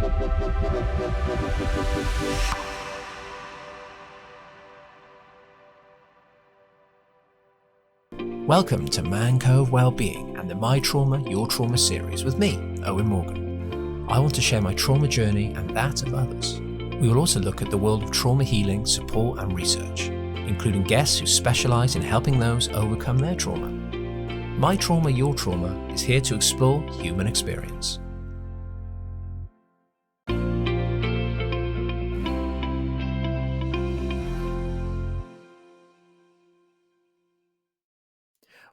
Welcome to Cove, Wellbeing and the My Trauma, Your Trauma series with me, Owen Morgan. I want to share my trauma journey and that of others. We will also look at the world of trauma healing, support and research, including guests who specialise in helping those overcome their trauma. My Trauma, Your Trauma is here to explore human experience.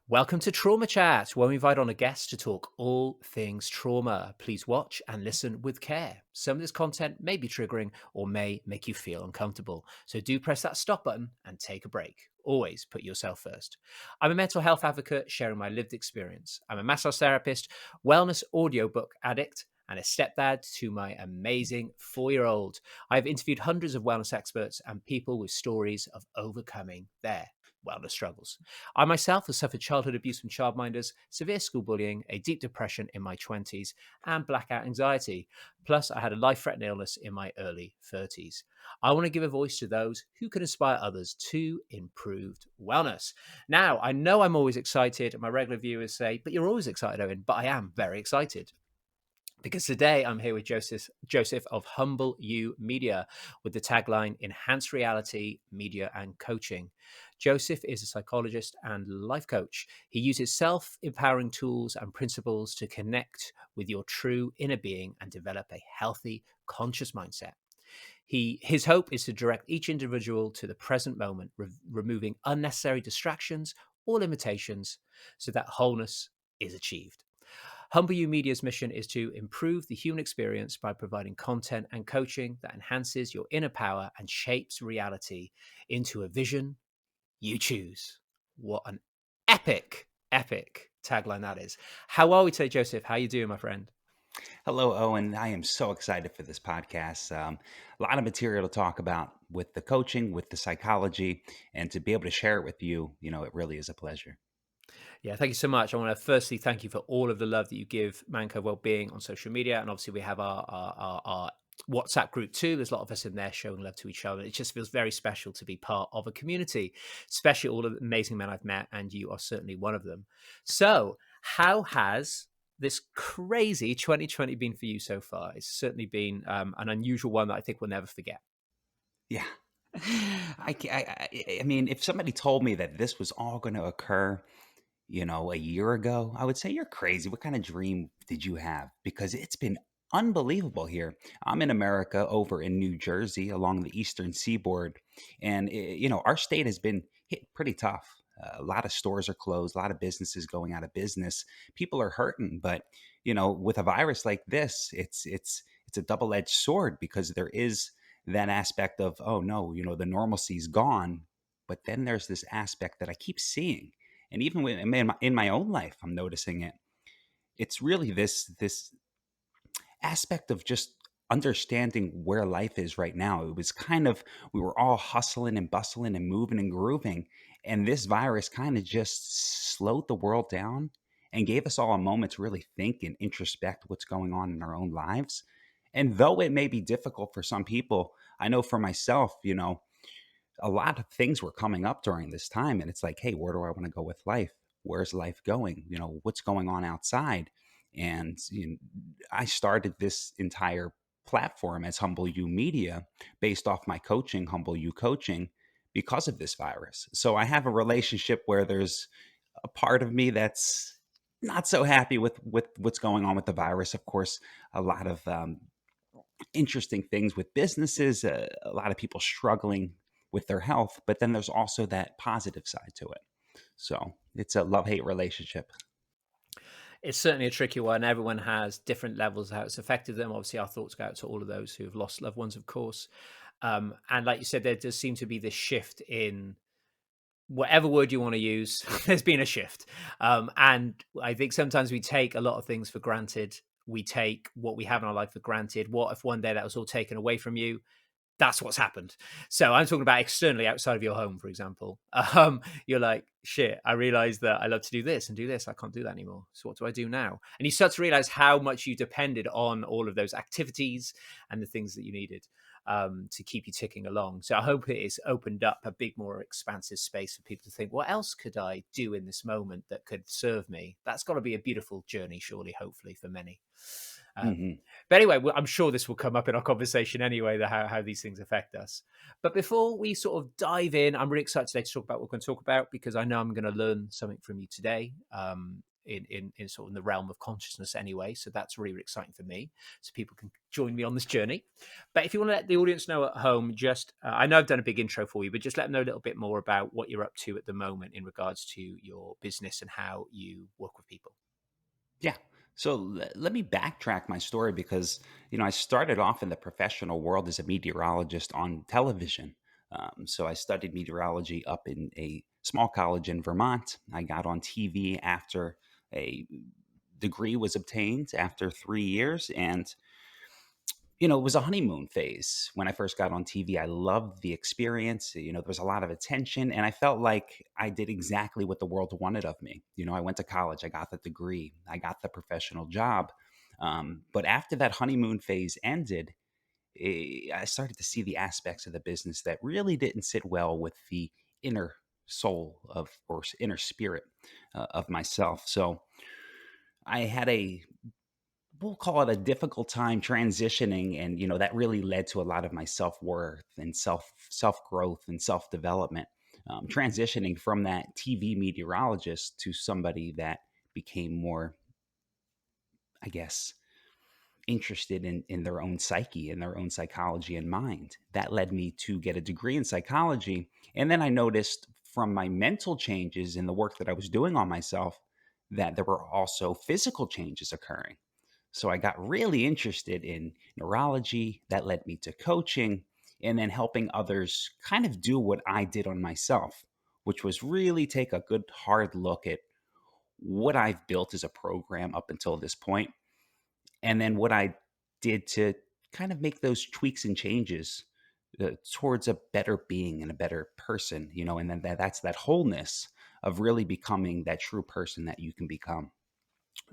Welcome to Trauma Chat, where we invite on a guest to talk all things trauma. Please watch and listen with care. Some of this content may be triggering or may make you feel uncomfortable. So do press that stop button and take a break. Always put yourself first. I'm a mental health advocate sharing my lived experience. I'm a massage therapist, wellness audiobook addict, and a stepdad to my amazing 4-year-old. I've interviewed hundreds of wellness experts and people with stories of overcoming their wellness struggles. I myself have suffered childhood abuse from childminders, severe school bullying, a deep depression in my 20s, and blackout anxiety. Plus, I had a life-threatening illness in my early 30s. I want to give a voice to those who can inspire others to improved wellness. Now, I know I'm always excited, and my regular viewers say, but you're always excited, Owen, but I am very excited. Because today I'm here with Joseph of Humble You Media with the tagline, Enhance Reality, Media and Coaching. Joseph is a psychologist and life coach. He uses self-empowering tools and principles to connect with your true inner being and develop a healthy, conscious mindset. His hope is to direct each individual to the present moment, removing unnecessary distractions or limitations so that wholeness is achieved. Humble You Media's mission is to improve the human experience by providing content and coaching that enhances your inner power and shapes reality into a vision you choose. What an epic tagline that is. How are we today, Joseph? How are you doing, my friend? Hello, Owen. I am so excited for this podcast. A lot of material to talk about with the coaching, with the psychology, and to be able to share it with you, it really is a pleasure. Yeah, thank you so much. I want to firstly thank you for all of the love that you give Manco Wellbeing on social media. And obviously we have our WhatsApp group too. There's a lot of us in there showing love to each other. It just feels very special to be part of a community, especially all of the amazing men I've met, and you are certainly one of them. So how has this crazy 2020 been for you so far? It's certainly been an unusual one that I think we'll never forget. Yeah. I mean, if somebody told me that this was all going to occur, a year ago, I would say you're crazy. What kind of dream did you have? Because it's been unbelievable here. I'm in America over in New Jersey along the eastern seaboard. And, our state has been hit pretty tough. A lot of stores are closed, a lot of businesses going out of business. People are hurting. But, with a virus like this, it's a double-edged sword because there is that aspect of, oh no, the normalcy's gone. But then there's this aspect that I keep seeing, and even in my own life, I'm noticing it. It's really this aspect of just understanding where life is right now. It was kind of, we were all hustling and bustling and moving and grooving, and this virus kind of just slowed the world down and gave us all a moment to really think and introspect what's going on in our own lives. And though it may be difficult for some people, I know for myself, a lot of things were coming up during this time, and it's like, hey, where do I want to go with life? Where's life going? What's going on outside? And I started this entire platform as Humble You Media based off my coaching, Humble You Coaching, because of this virus. So I have a relationship where there's a part of me that's not so happy with what's going on with the virus. Of course, a lot of interesting things with businesses, a lot of people struggling with their health, but then there's also that positive side to it. So it's a love-hate relationship. It's certainly a tricky one. Everyone has different levels of how it's affected them. Obviously, our thoughts go out to all of those who have lost loved ones, of course. And like you said, there does seem to be this shift in whatever word you want to use. There's been a shift. And I think sometimes we take a lot of things for granted. We take what we have in our life for granted. What if one day that was all taken away from you? that's what's happened. So I'm talking about externally outside of your home, for example. You're like, shit, I realized that I love to do this and do this. I can't do that anymore. So what do I do now? And you start to realize how much you depended on all of those activities and the things that you needed to keep you ticking along. So I hope it has opened up a big, more expansive space for people to think, what else could I do in this moment that could serve me? That's got to be a beautiful journey, surely, hopefully, for many. Um, Hmm. but anyway, I'm sure this will come up in our conversation anyway, how these things affect us. But before we sort of dive in, I'm really excited today to talk about what we're going to talk about, because I know I'm going to learn something from you today, in sort of in the realm of consciousness anyway. So that's really, really exciting for me. So people can join me on this journey. But if you want to let the audience know at home, just I know I've done a big intro for you, but just let them know a little bit more about what you're up to at the moment in regards to your business and how you work with people. Yeah. So let me backtrack my story because, I started off in the professional world as a meteorologist on television. So I studied meteorology up in a small college in Vermont. I got on TV after a degree was obtained after 3 years. And it was a honeymoon phase when I first got on TV. I loved the experience. There was a lot of attention, and I felt like I did exactly what the world wanted of me. I went to college, I got the degree, I got the professional job. But after that honeymoon phase ended, I started to see the aspects of the business that really didn't sit well with the inner soul of, or inner spirit of myself. So I had a, we'll call it, a difficult time transitioning, and that really led to a lot of my self-worth and self growth and self-development, transitioning from that TV meteorologist to somebody that became more, I guess, interested in their own psyche and their own psychology and mind. That led me to get a degree in psychology, and then I noticed from my mental changes in the work that I was doing on myself that there were also physical changes occurring. So I got really interested in neurology. That led me to coaching and then helping others kind of do what I did on myself, which was really take a good hard look at what I've built as a program up until this point, and then what I did to kind of make those tweaks and changes towards a better being and a better person, and then that's that wholeness of really becoming that true person that you can become.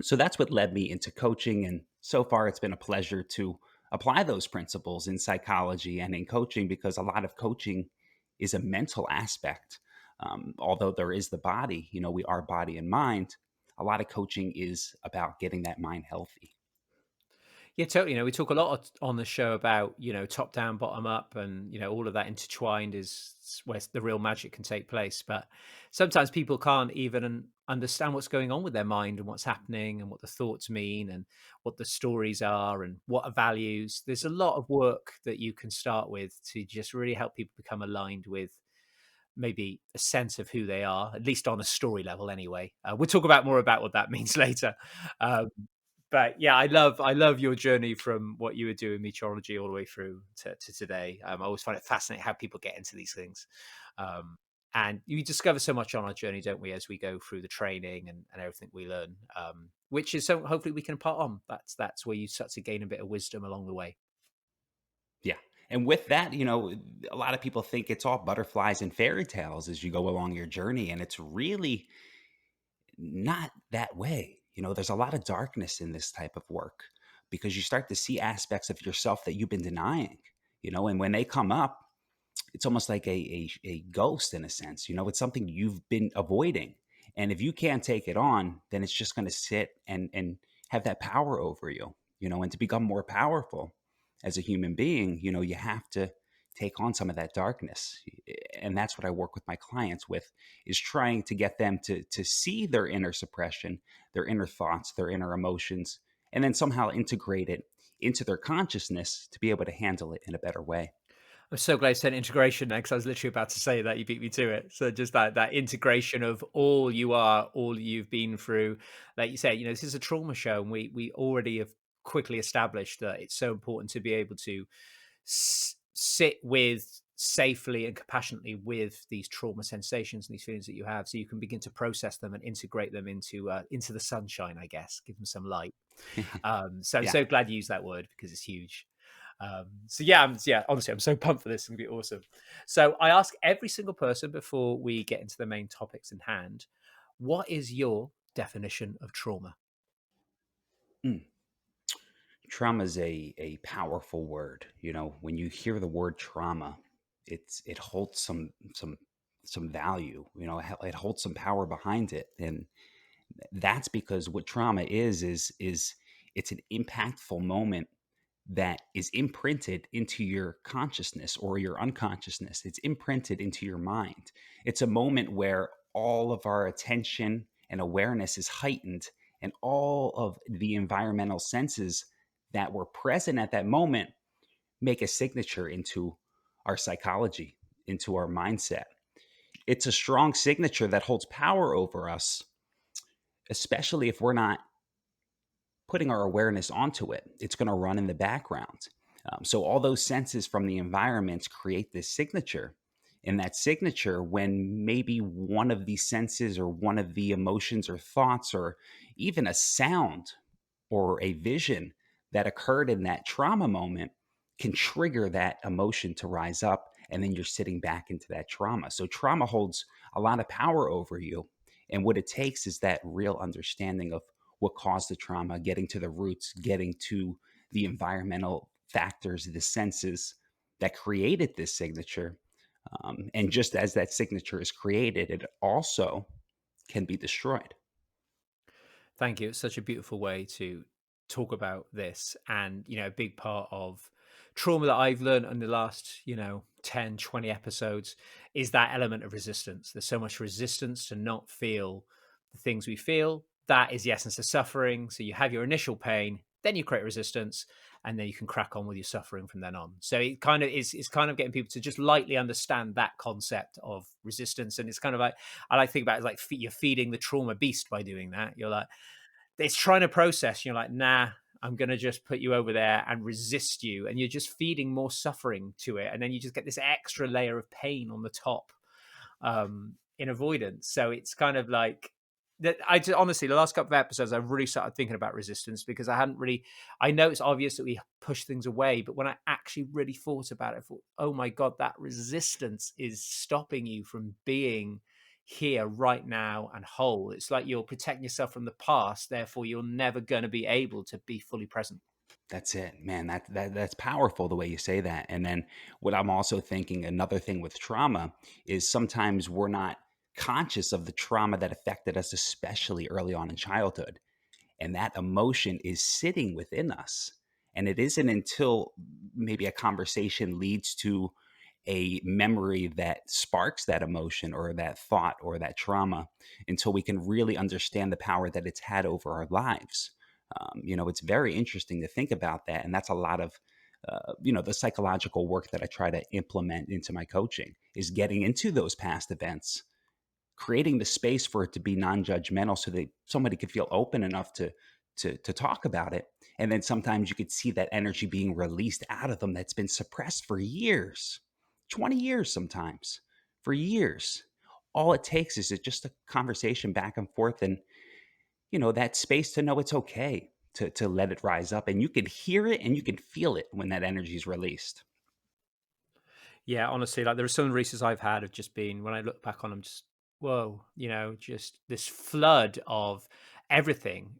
So that's what led me into coaching. And so far, it's been a pleasure to apply those principles in psychology and in coaching, because a lot of coaching is a mental aspect. Although there is the body, we are body and mind. A lot of coaching is about getting that mind healthy. Yeah, totally. We talk a lot on the show about, top down, bottom up, and, all of that intertwined is where the real magic can take place. But sometimes people can't even understand what's going on with their mind and what's happening and what the thoughts mean and what the stories are and what are values. There's a lot of work that you can start with to just really help people become aligned with maybe a sense of who they are, at least on a story level anyway. We'll talk about more about what that means later. Um, but yeah, I love your journey from what you were doing meteorology all the way through to today. I always find it fascinating how people get into these things. Um, and you discover so much on our journey, don't we, as we go through the training and everything we learn, which is so hopefully we can impart on. That's where you start to gain a bit of wisdom along the way. Yeah. And with that, a lot of people think it's all butterflies and fairy tales as you go along your journey. And it's really not that way. There's a lot of darkness in this type of work because you start to see aspects of yourself that you've been denying, and when they come up, it's almost like a ghost in a sense. It's something you've been avoiding. And if you can't take it on, then it's just going to sit and have that power over you, and to become more powerful as a human being, you have to take on some of that darkness. And that's what I work with my clients with, is trying to get them to see their inner suppression, their inner thoughts, their inner emotions, and then somehow integrate it into their consciousness to be able to handle it in a better way. I'm so glad you said integration there, because I was literally about to say that. You beat me to it. So just that integration of all you are, all you've been through. Like you said, this is a trauma show, and we already have quickly established that it's so important to be able to sit with safely and compassionately with these trauma sensations and these feelings that you have, so you can begin to process them and integrate them into the sunshine, I guess, give them some light. So I'm Yeah. so glad you used that word, because it's huge. So yeah, yeah, honestly, I'm so pumped for this. It's gonna be awesome. So I ask every single person before we get into the main topics in hand, what is your definition of trauma? Mm. Trauma is a powerful word. When you hear the word trauma, it holds some value. It holds some power behind it, and that's because what trauma is it's an impactful moment that is imprinted into your consciousness or your unconsciousness. It's imprinted into your mind. It's a moment where all of our attention and awareness is heightened, and all of the environmental senses that were present at that moment make a signature into our psychology, into our mindset. It's a strong signature that holds power over us, especially if we're not putting our awareness onto it. It's going to run in the background. So all those senses from the environment create this signature. And that signature, when maybe one of these senses or one of the emotions or thoughts or even a sound or a vision that occurred in that trauma moment can trigger that emotion to rise up. And then you're sitting back into that trauma. So trauma holds a lot of power over you. And what it takes is that real understanding of what caused the trauma, getting to the roots, getting to the environmental factors, the senses that created this signature. And just as that signature is created, it also can be destroyed. Thank you. It's such a beautiful way to talk about this. And, a big part of trauma that I've learned in the last, 10, 20 episodes is that element of resistance. There's so much resistance to not feel the things we feel. That is the essence of suffering. So you have your initial pain, then you create resistance, and then you can crack on with your suffering from then on. So it kind of is, it's kind of getting people to just lightly understand that concept of resistance. And it's kind of like, I like to think about it as like you're feeding the trauma beast by doing that. You're like, it's trying to process. You're like, nah, I'm going to just put you over there and resist you. And you're just feeding more suffering to it. And then you just get this extra layer of pain on the top in avoidance. So it's kind of like that. Honestly, the last couple of episodes, I really started thinking about resistance because I hadn't really, I know it's obvious that we push things away, but when I actually really thought about it, I thought, oh my God, that resistance is stopping you from being here right now and whole. It's like you're protecting yourself from the past, therefore you're never going to be able to be fully present. That's it, man. That's powerful the way you say that. And then what I'm also thinking, another thing with trauma is sometimes we're not conscious of the trauma that affected us, especially early on in childhood. And that emotion is sitting within us. And it isn't until maybe a conversation leads to a memory that sparks that emotion or that thought or that trauma until we can really understand the power that it's had over our lives. It's very interesting to think about that. And that's a lot of the psychological work that I try to implement into my coaching is getting into those past events, creating the space for it to be non-judgmental so that somebody could feel open enough to talk about it. And then sometimes you could see that energy being released out of them that's been suppressed for years, 20 years sometimes, for years. All it takes is just a conversation back and forth, and that space to know it's okay to let it rise up, and you can hear it and you can feel it when that energy is released. Yeah, honestly, like there are some races I've had of just been when I look back on them, just whoa, just this flood of everything,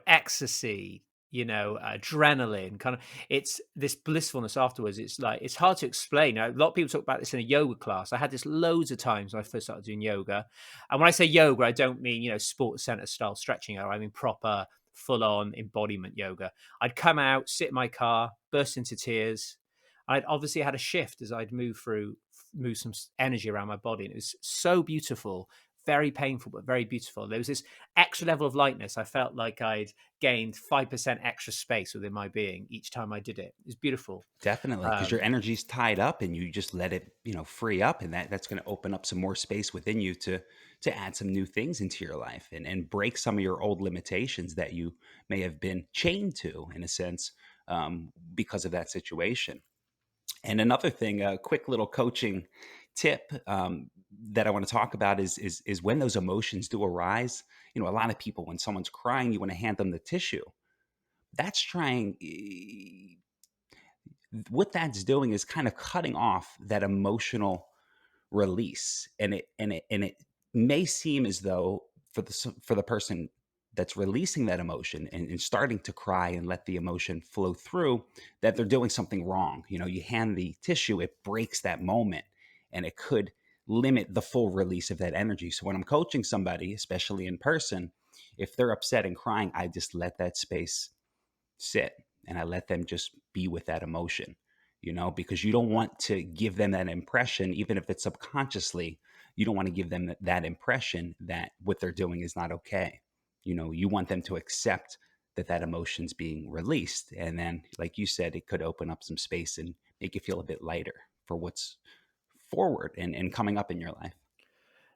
ecstasy, adrenaline, kind of. It's this blissfulness afterwards. It's like it's hard to explain. A lot of people talk about this in a yoga class. I had this loads of times when I first started doing yoga, and when I say yoga, I don't mean sports center style stretching yoga. I mean proper, full on embodiment yoga. I'd come out, sit in my car, burst into tears. I'd obviously had a shift as I'd move some energy around my body. And it was so beautiful, very painful, but very beautiful. There was this extra level of lightness. I felt like I'd gained 5% extra space within my being each time I did it. It was beautiful. Definitely, because your Um, energy's tied up and you just let it, free up, and that's going to open up some more space within you to add some new things into your life and break some of your old limitations that you may have been chained to, in a sense, because of that situation. And another thing, a quick little coaching tip that I want to talk about is when those emotions do arise. A lot of people, when someone's crying, you want to hand them the tissue. That's trying what that's doing is kind of cutting off that emotional release, and it may seem as though for the person that's releasing that emotion and starting to cry and let the emotion flow through, that they're doing something wrong. You hand the tissue, it breaks that moment, and it could limit the full release of that energy. So when I'm coaching somebody, especially in person, if they're upset and crying, I just let that space sit, and I let them just be with that emotion, because you don't want to give them that impression, even if it's subconsciously. You don't want to give them that impression that what they're doing is not okay. You want them to accept that that emotion's being released. And then, like you said, it could open up some space and make you feel a bit lighter for what's forward and coming up in your life.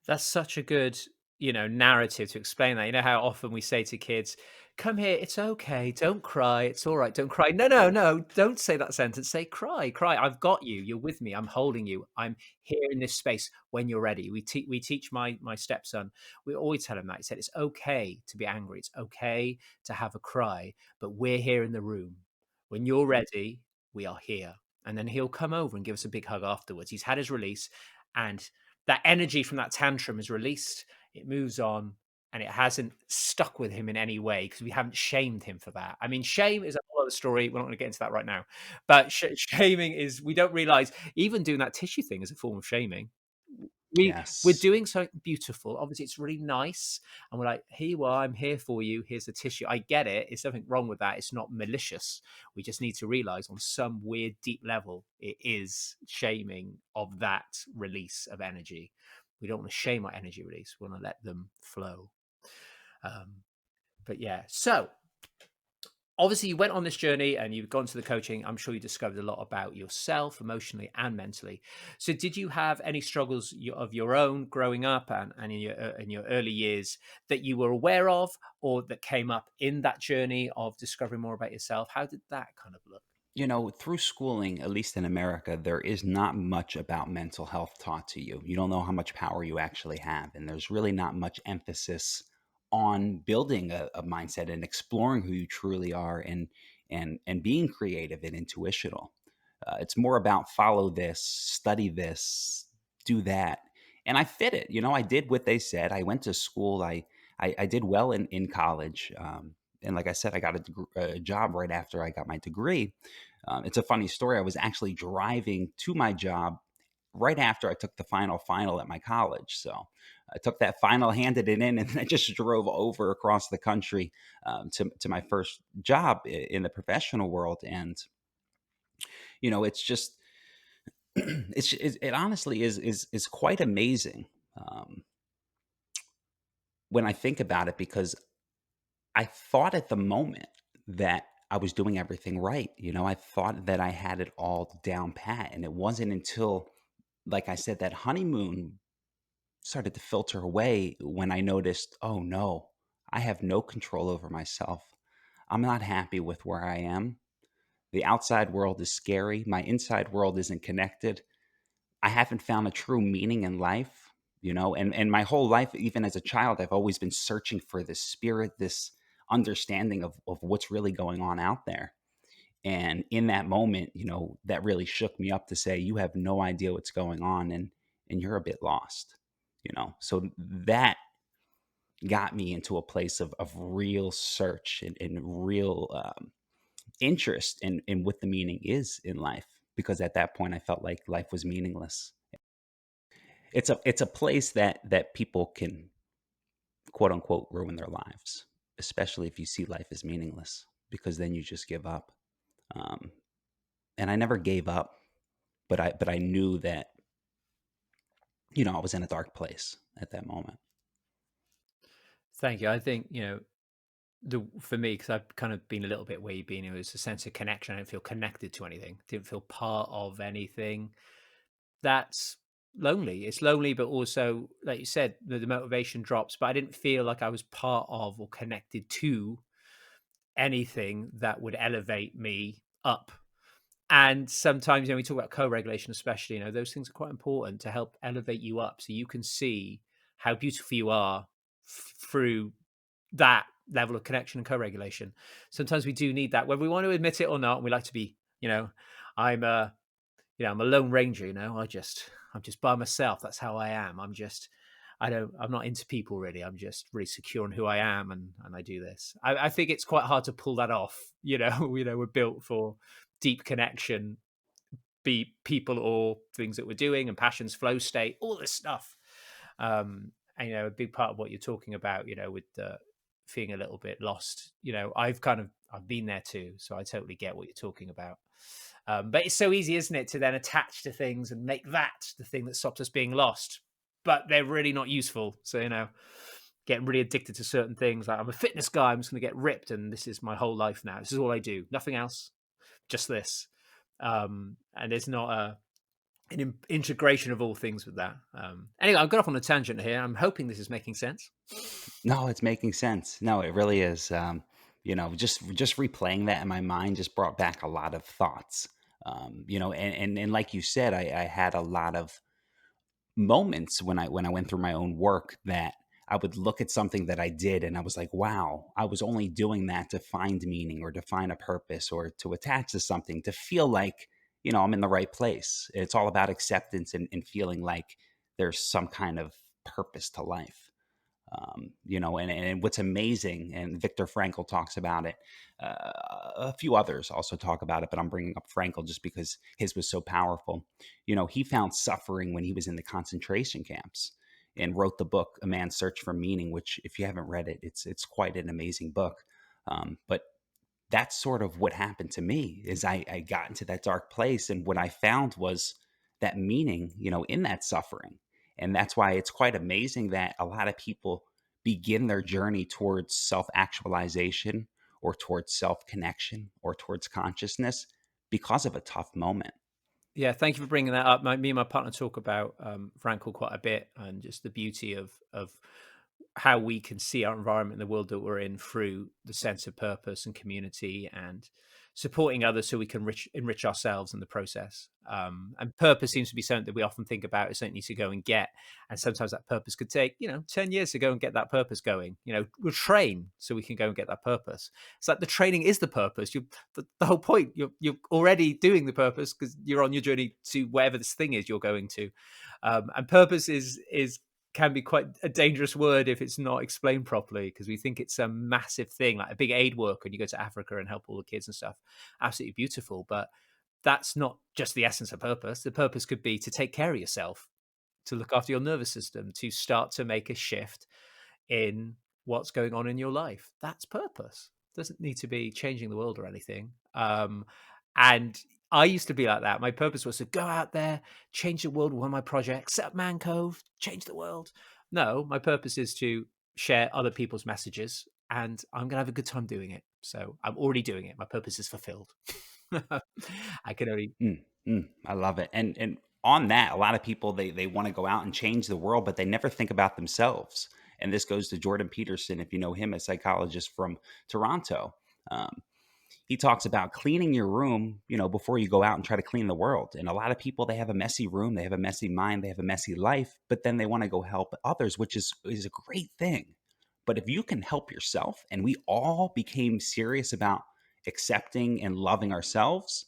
That's such a good, narrative to explain that. You know how often we say to kids, "Come here, it's okay. Don't cry. It's all right. Don't cry." No, no, no. Don't say that sentence. Say, "Cry, cry. I've got you. You're with me. I'm holding you. I'm here in this space when you're ready." We teach my stepson. We always tell him that. He said, "It's okay to be angry. It's okay to have a cry, but we're here in the room. When you're ready, we are here." And then he'll come over and give us a big hug afterwards. He's had his release, and that energy from that tantrum is released, it moves on, and it hasn't stuck with him in any way because we haven't shamed him for that. I mean, shame is a whole other story. We're not going to get into that right now. But shaming is, we don't realize even doing that tissue thing is a form of shaming. We're Yes. doing something beautiful. Obviously, it's really nice, and we're like, "Here you are. I'm here for you. Here's the tissue." I get it. There's nothing wrong with that. It's not malicious. We just need to realize, on some weird, deep level, it is shaming of that release of energy. We don't want to shame our energy release. We want to let them flow. Um, but yeah, so obviously you went on this journey and you've gone to the coaching. I'm sure you discovered a lot about yourself emotionally and mentally. So did you have any struggles of your own growing up and in your early years that you were aware of, or that came up in that journey of discovering more about yourself? How did that kind of look? Through schooling, at least in America, there is not much about mental health taught to you. You don't know how much power you actually have. And there's really not much emphasis on building a mindset and exploring who you truly are, and being creative and intuitional. It's more about follow this, study this, do that. And I fit it. I did what they said. I went to school. I did well in college. And like I said, I got a job right after I got my degree. It's a funny story. I was actually driving to my job right after I took the final at my college. So I took that final, handed it in, and I just drove over across the country to my first job in the professional world. And it's just it honestly is quite amazing um, when I think about it, because I thought at the moment that I was doing everything right. I thought that I had it all down pat. And it wasn't until, like I said, that honeymoon started to filter away when I noticed, oh no, I have no control over myself. I'm not happy with where I am. The outside world is scary. My inside world isn't connected. I haven't found a true meaning in life, and my whole life, even as a child, I've always been searching for this spirit, this understanding of what's really going on out there. And in that moment, that really shook me up to say, you have no idea what's going on, and you're a bit lost, So that got me into a place of real search and real interest in what the meaning is in life. Because at that point, I felt like life was meaningless. It's a place that people can, quote unquote, ruin their lives, especially if you see life as meaningless, because then you just give up. Um, and I never gave up, but I knew that I was in a dark place at that moment. Thank you. I think, for me, because I've kind of been a little bit where you've been, it was a sense of connection. I didn't feel connected to anything, didn't feel part of anything. That's lonely. It's lonely, but also, like you said, the motivation drops. But I didn't feel like I was part of or connected to anything that would elevate me up. And sometimes, we talk about co-regulation, especially, those things are quite important to help elevate you up so you can see how beautiful you are through that level of connection and co-regulation. Sometimes we do need that, whether we want to admit it or not. We like to be, you know, I'm a I'm a lone ranger, I'm just by myself. That's how I am. I'm not into people really. I'm just really secure in who I am, and I do this. I think it's quite hard to pull that off. We're built for deep connection, be people or things that we're doing, and passions, flow state, all this stuff. And a big part of what you're talking about, with the feeling a little bit lost. I've been there too, so I totally get what you're talking about. But it's so easy, isn't it, to then attach to things and make that the thing that stops us being lost. But they're really not useful. So, getting really addicted to certain things. Like, I'm a fitness guy, I'm just going to get ripped, and this is my whole life now. This is all I do. Nothing else, just this. And there's not an integration of all things with that. Anyway, I've got off on a tangent here. I'm hoping this is making sense. No, it's making sense. No, it really is. Just replaying that in my mind just brought back a lot of thoughts. And like you said, I had a lot of moments when I went through my own work that I would look at something that I did and I was like, wow, I was only doing that to find meaning or to find a purpose or to attach to something, to feel like, I'm in the right place. It's all about acceptance and feeling like there's some kind of purpose to life. And what's amazing, and Viktor Frankl talks about it. A few others also talk about it, but I'm bringing up Frankl just because his was so powerful. He found suffering when he was in the concentration camps and wrote the book A Man's Search for Meaning, which, if you haven't read it, it's quite an amazing book. But that's sort of what happened to me is I got into that dark place, and what I found was that meaning, in that suffering. And that's why it's quite amazing that a lot of people begin their journey towards self-actualization or towards self-connection or towards consciousness because of a tough moment. Yeah, thank you for bringing that up. Me and my partner talk about Frankel quite a bit, and just the beauty of how we can see our environment, the world that we're in, through the sense of purpose and community, and supporting others so we can enrich ourselves in the process. And purpose seems to be something that we often think about as something you need to go and get. And sometimes that purpose could take, 10 years to go and get that purpose going. We'll train so we can go and get that purpose. It's like the training is the purpose. The whole point, you're already doing the purpose because you're on your journey to wherever this thing is you're going to. And purpose is can be quite a dangerous word if it's not explained properly, because we think it's a massive thing, like a big aid work when you go to Africa and help all the kids and stuff. Absolutely beautiful. But that's not just the essence of purpose. The purpose could be to take care of yourself, to look after your nervous system, to start to make a shift in what's going on in your life. That's purpose. Doesn't need to be changing the world or anything. And I used to be like that. My purpose was to go out there, change the world with one of my projects, set up Man Cove, change the world. No, my purpose is to share other people's messages, and I'm going to have a good time doing it. So I'm already doing it. My purpose is fulfilled. I can only. I love it. And on that, a lot of people they want to go out and change the world, but they never think about themselves. And this goes to Jordan Peterson, if you know him, a psychologist from Toronto. Um, he talks about cleaning your room, before you go out and try to clean the world. And a lot of people, they have a messy room, they have a messy mind, they have a messy life, but then they want to go help others, which is a great thing. But if you can help yourself, and we all became serious about accepting and loving ourselves,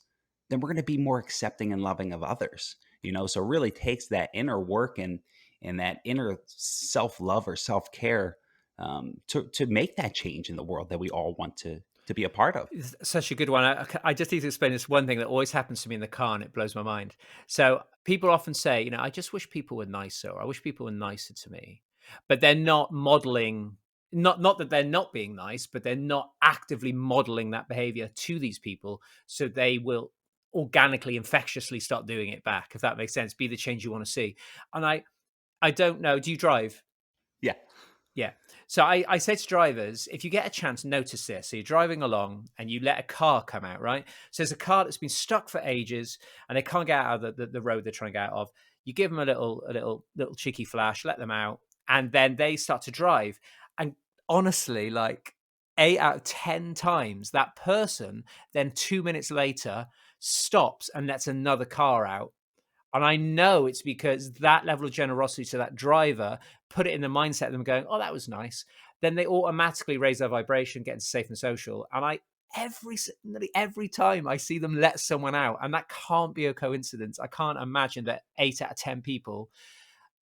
then we're going to be more accepting and loving of others. So it really takes that inner work and that inner self-love or self-care, to make that change in the world that we all want to be a part of. It's such a good one. I just need to explain this one thing that always happens to me in the car, and it blows my mind. So people often say, I just wish people were nicer. Or I wish people were nicer to me, but they're not modeling. Not that they're not being nice, but they're not actively modeling that behavior to these people, so they will organically, infectiously start doing it back. If that makes sense, be the change you want to see. And I don't know. Do you drive? Yeah. Yeah. So I say to drivers, if you get a chance, notice this. So you're driving along and you let a car come out, right? So there's a car that's been stuck for ages and they can't get out of the road they're trying to get out of. You give them a little cheeky flash, let them out, and then they start to drive. And honestly, like 8 out of 10 times, that person then 2 minutes later stops and lets another car out. And I know it's because that level of generosity to that driver put it in the mindset of them going, oh, that was nice. Then they automatically raise their vibration, get into safe and social. And nearly every time I see them let someone out, and that can't be a coincidence. I can't imagine that 8 out of 10 people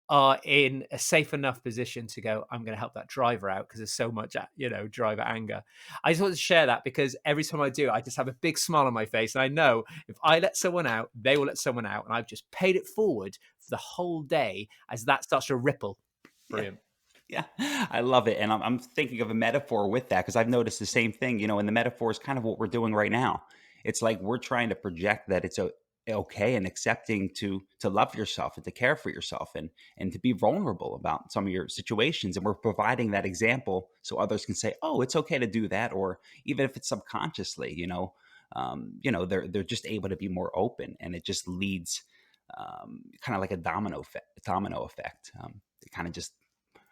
are in a safe enough position to go, I'm going to help that driver out because there's so much, driver anger. I just want to share that because every time I do, I just have a big smile on my face. And I know if I let someone out, they will let someone out. And I've just paid it forward for the whole day as that starts to ripple. Yeah. Brilliant. Yeah, I love it. And I'm thinking of a metaphor with that because I've noticed the same thing, and the metaphor is kind of what we're doing right now. It's like we're trying to project that it's okay and accepting to love yourself and to care for yourself and to be vulnerable about some of your situations. And we're providing that example so others can say, oh, it's okay to do that. Or even if it's subconsciously, they're just able to be more open, and it just leads kind of like a domino effect. It kind of just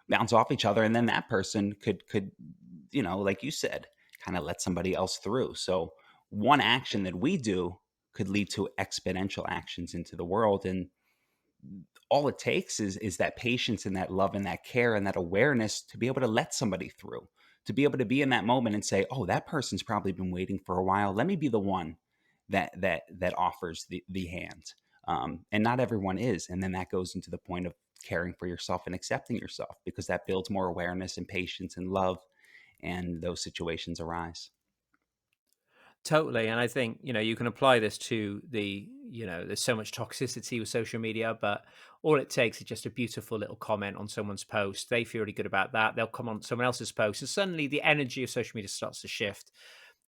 bounce off each other, and then that person could like you said, kind of let somebody else through. So one action that we do could lead to exponential actions into the world. And all it takes is that patience and that love and that care and that awareness to be able to let somebody through, to be able to be in that moment and say, oh, that person's probably been waiting for a while, let me be the one that offers the hand. And not everyone is, and then that goes into the point of caring for yourself and accepting yourself, because that builds more awareness and patience and love, and those situations arise. Totally. And I think, you can apply this to there's so much toxicity with social media, but all it takes is just a beautiful little comment on someone's post. They feel really good about that. They'll come on someone else's post, and suddenly the energy of social media starts to shift.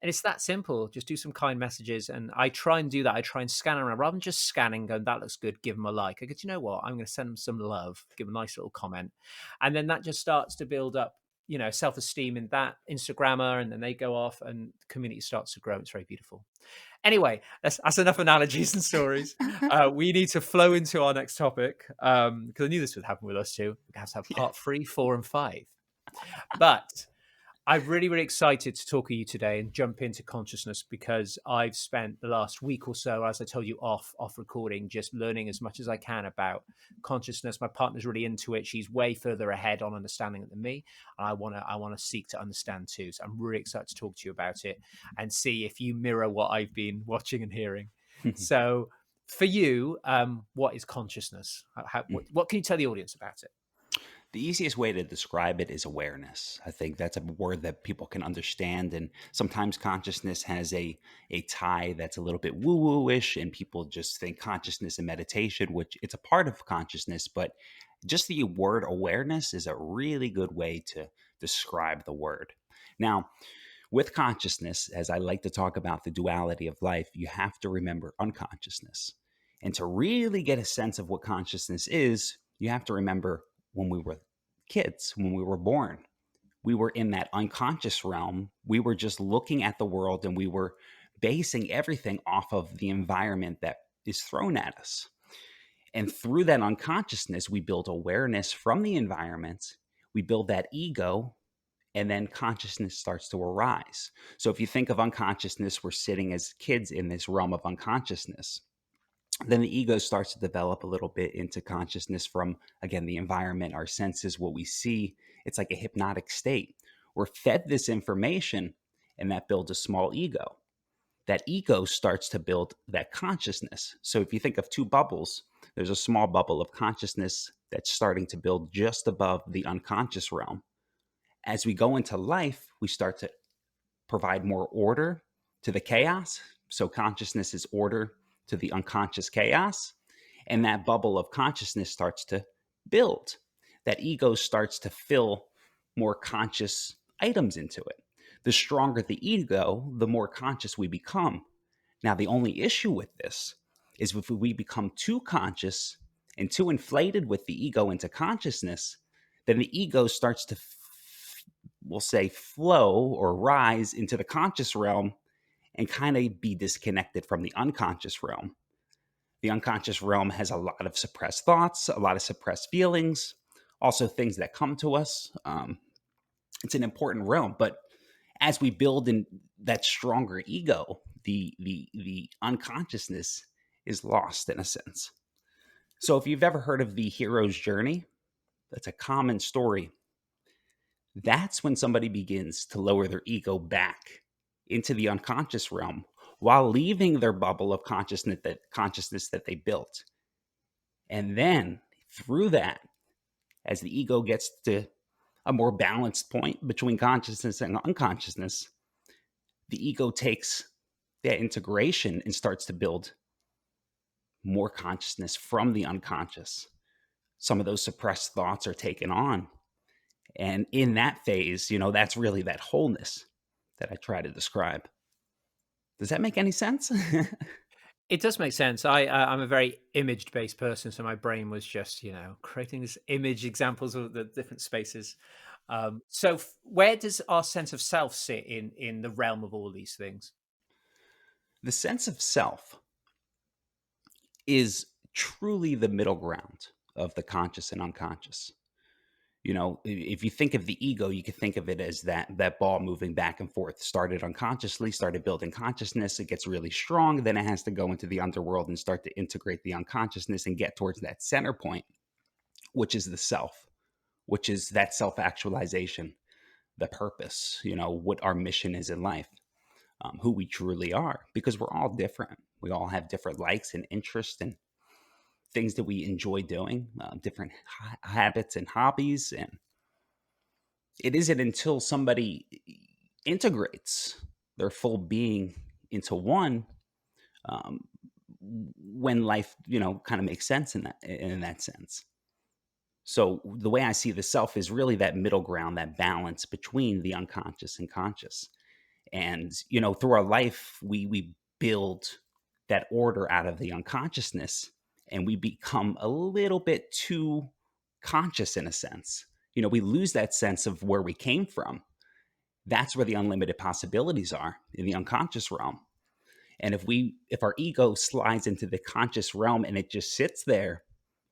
And it's that simple. Just do some kind messages. And I try and do that. I try and scan around rather than just scanning, going, that looks good, give them a like. I go, you know what? I'm going to send them some love, give them a nice little comment. And then that just starts to build up, self-esteem in that Instagrammer. And then they go off and the community starts to grow. It's very beautiful. Anyway, that's enough analogies and stories. We need to flow into our next topic because I knew this would happen with us too. We have to have Yeah. part 3, 4, and 5. But I'm really, really excited to talk to you today and jump into consciousness because I've spent the last week or so, as I told you off recording, just learning as much as I can about consciousness. My partner's really into it. She's way further ahead on understanding it than me. And I wanna seek to understand too. So I'm really excited to talk to you about it and see if you mirror what I've been watching and hearing. So for you, what is consciousness? What can you tell the audience about it? The easiest way to describe it is awareness. I think that's a word that people can understand. And sometimes consciousness has a tie that's a little bit woo woo ish, and people just think consciousness and meditation, which it's a part of consciousness. But just the word awareness is a really good way to describe the word. Now, with consciousness, as I like to talk about the duality of life, you have to remember unconsciousness. And to really get a sense of what consciousness is, you have to remember when we were kids, when we were born. We were in that unconscious realm. We were just looking at the world, and we were basing everything off of the environment that is thrown at us. And through that unconsciousness, we build awareness from the environment. We build that ego, and then consciousness starts to arise. So if you think of unconsciousness, we're sitting as kids in this realm of unconsciousness. Then the ego starts to develop a little bit into consciousness from, again, the environment, our senses, what we see. It's like a hypnotic state. We're fed this information, and that builds a small ego. That ego starts to build that consciousness. So if you think of two bubbles, there's a small bubble of consciousness that's starting to build just above the unconscious realm. As we go into life, we start to provide more order to the chaos. So consciousness is order to the unconscious chaos. And that bubble of consciousness starts to build. That ego starts to fill more conscious items into it. The stronger the ego, the more conscious we become. Now, the only issue with this is if we become too conscious and too inflated with the ego into consciousness, then the ego starts to, we'll say, flow or rise into the conscious realm and kind of be disconnected from the unconscious realm. The unconscious realm has a lot of suppressed thoughts, a lot of suppressed feelings, also things that come to us. It's an important realm, but as we build in that stronger ego, the unconsciousness is lost in a sense. So if you've ever heard of the hero's journey, that's a common story. That's when somebody begins to lower their ego back into the unconscious realm while leaving their bubble of consciousness that they built. And then through that, as the ego gets to a more balanced point between consciousness and unconsciousness, the ego takes that integration and starts to build more consciousness from the unconscious. Some of those suppressed thoughts are taken on. And in that phase, that's really that wholeness that I try to describe. Does that make any sense? It does make sense. I'm a very image based person, so my brain was just creating this image examples of the different spaces. Where does our sense of self sit in the realm of all these things? The sense of self is truly the middle ground of the conscious and unconscious. If you think of the ego, you could think of it as that ball moving back and forth. Started unconsciously, started building consciousness. It gets really strong, then it has to go into the underworld and start to integrate the unconsciousness and get towards that center point, which is the self, which is that self actualization, the purpose. What our mission is in life, who we truly are, because we're all different. We all have different likes and interests and things that we enjoy doing, different habits and hobbies. And it isn't until somebody integrates their full being into one, um, when life, kind of makes sense in that sense. So the way I see the self is really that middle ground, that balance between the unconscious and conscious. And through our life, we build that order out of the unconsciousness, and we become a little bit too conscious in a sense. We lose that sense of where we came from. That's where the unlimited possibilities are, in the unconscious realm. And if our ego slides into the conscious realm and it just sits there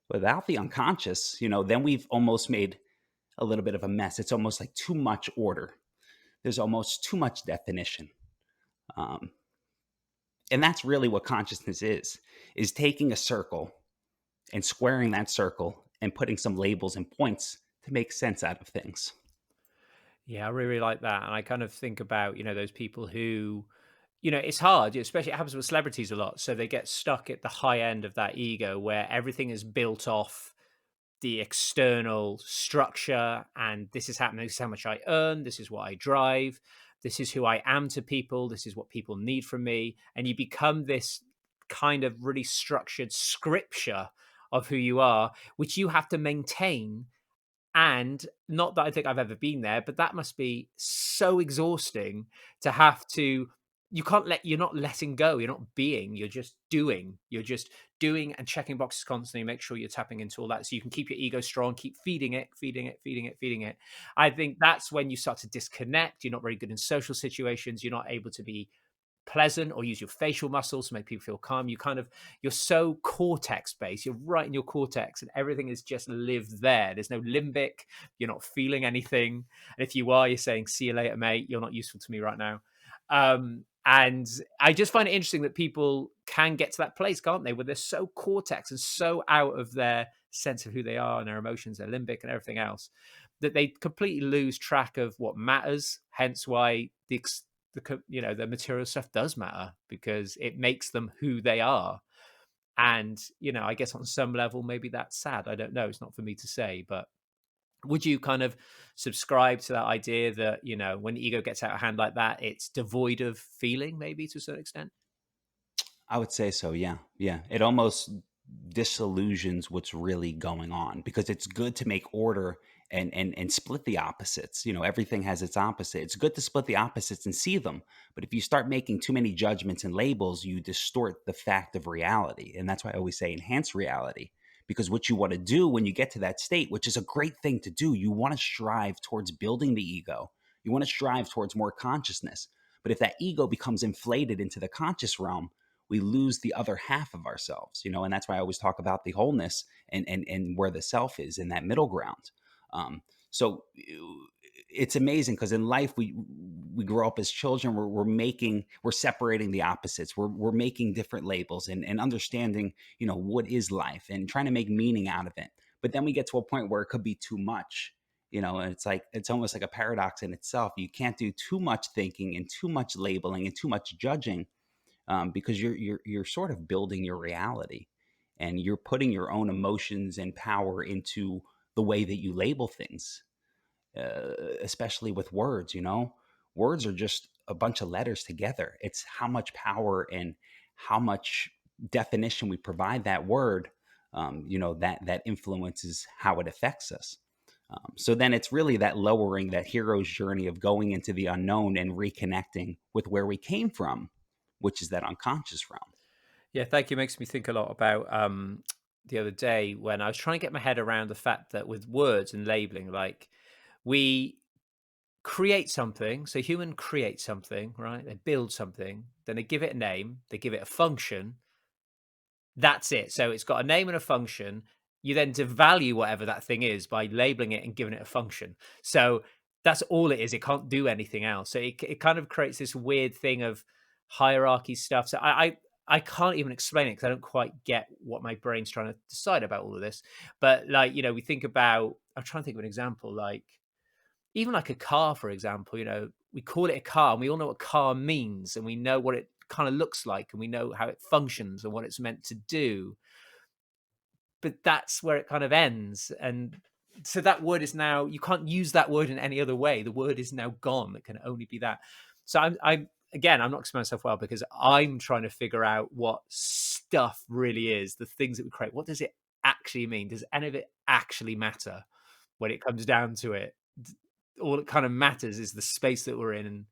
without the unconscious, then we've almost made a little bit of a mess. It's almost like too much order. There's almost too much definition. Um, and that's really what consciousness is taking a circle and squaring that circle and putting some labels and points to make sense out of things. Yeah, I really, really like that. And I kind of think about, those people who, it's hard, especially it happens with celebrities a lot. So they get stuck at the high end of that ego where everything is built off the external structure, and this is happening, this is how much I earn, this is what I drive, this is who I am to people, this is what people need from me. And you become this kind of really structured scripture of who you are, which you have to maintain. And not that I think I've ever been there, but that must be so exhausting to have to you're not letting go, you're not being, you're just doing. You're just doing and checking boxes constantly, make sure you're tapping into all that so you can keep your ego strong, keep feeding it, feeding it, feeding it, feeding it. I think that's when you start to disconnect. You're not very good in social situations, you're not able to be pleasant or use your facial muscles to make people feel calm. You're so cortex based. You're right in your cortex and everything is just lived there. There's no limbic. You're not feeling anything. And if you are, you're saying, see you later, mate. You're not useful to me right now. And I just find it interesting that people can get to that place, can't they? Where they're so cortex and so out of their sense of who they are and their emotions, their limbic and everything else, that they completely lose track of what matters. Hence why the material stuff does matter because it makes them who they are. And I guess on some level maybe that's sad. I don't know, it's not for me to say. But would you kind of subscribe to that idea that when the ego gets out of hand like that, it's devoid of feeling, maybe to a certain extent? I would say so. Yeah. Yeah. It almost disillusions what's really going on, because it's good to make order and split the opposites. Everything has its opposite. It's good to split the opposites and see them. But if you start making too many judgments and labels, you distort the fact of reality. And that's why I always say enhance reality. Because what you want to do when you get to that state, which is a great thing to do, you want to strive towards building the ego. You want to strive towards more consciousness. But if that ego becomes inflated into the conscious realm, we lose the other half of ourselves, and that's why I always talk about the wholeness and where the self is in that middle ground. So it's amazing because in life we grow up as children. We're separating the opposites. We're making different labels and understanding what is life and trying to make meaning out of it. But then we get to a point where it could be too much. And it's like it's almost like a paradox in itself. You can't do too much thinking and too much labeling and too much judging, because you're sort of building your reality, and you're putting your own emotions and power into the way that you label things, especially with words. Words are just a bunch of letters together. It's how much power and how much definition we provide that word, that influences how it affects us. So then it's really that lowering, that hero's journey of going into the unknown and reconnecting with where we came from, which is that unconscious realm. Yeah, thank you. Makes me think a lot about the other day when I was trying to get my head around the fact that with words and labeling, like we create something. So human create something, right? They build something, then they give it a name, they give it a function. That's it. So it's got a name and a function. You then devalue whatever that thing is by labeling it and giving it a function. So that's all it is. It can't do anything else. So it kind of creates this weird thing of hierarchy stuff. So I can't even explain it because I don't quite get what my brain's trying to decide about all of this. But like, we think about, I'm trying to think of an example, like even like a car, for example, we call it a car and we all know what car means and we know what it kind of looks like and we know how it functions and what it's meant to do. But that's where it kind of ends. And so that word is now, you can't use that word in any other way. The word is now gone. It can only be that. So again, I'm not explaining myself well because I'm trying to figure out what stuff really is, the things that we create. What does it actually mean? Does any of it actually matter when it comes down to it? All that kind of matters is the space that we're in and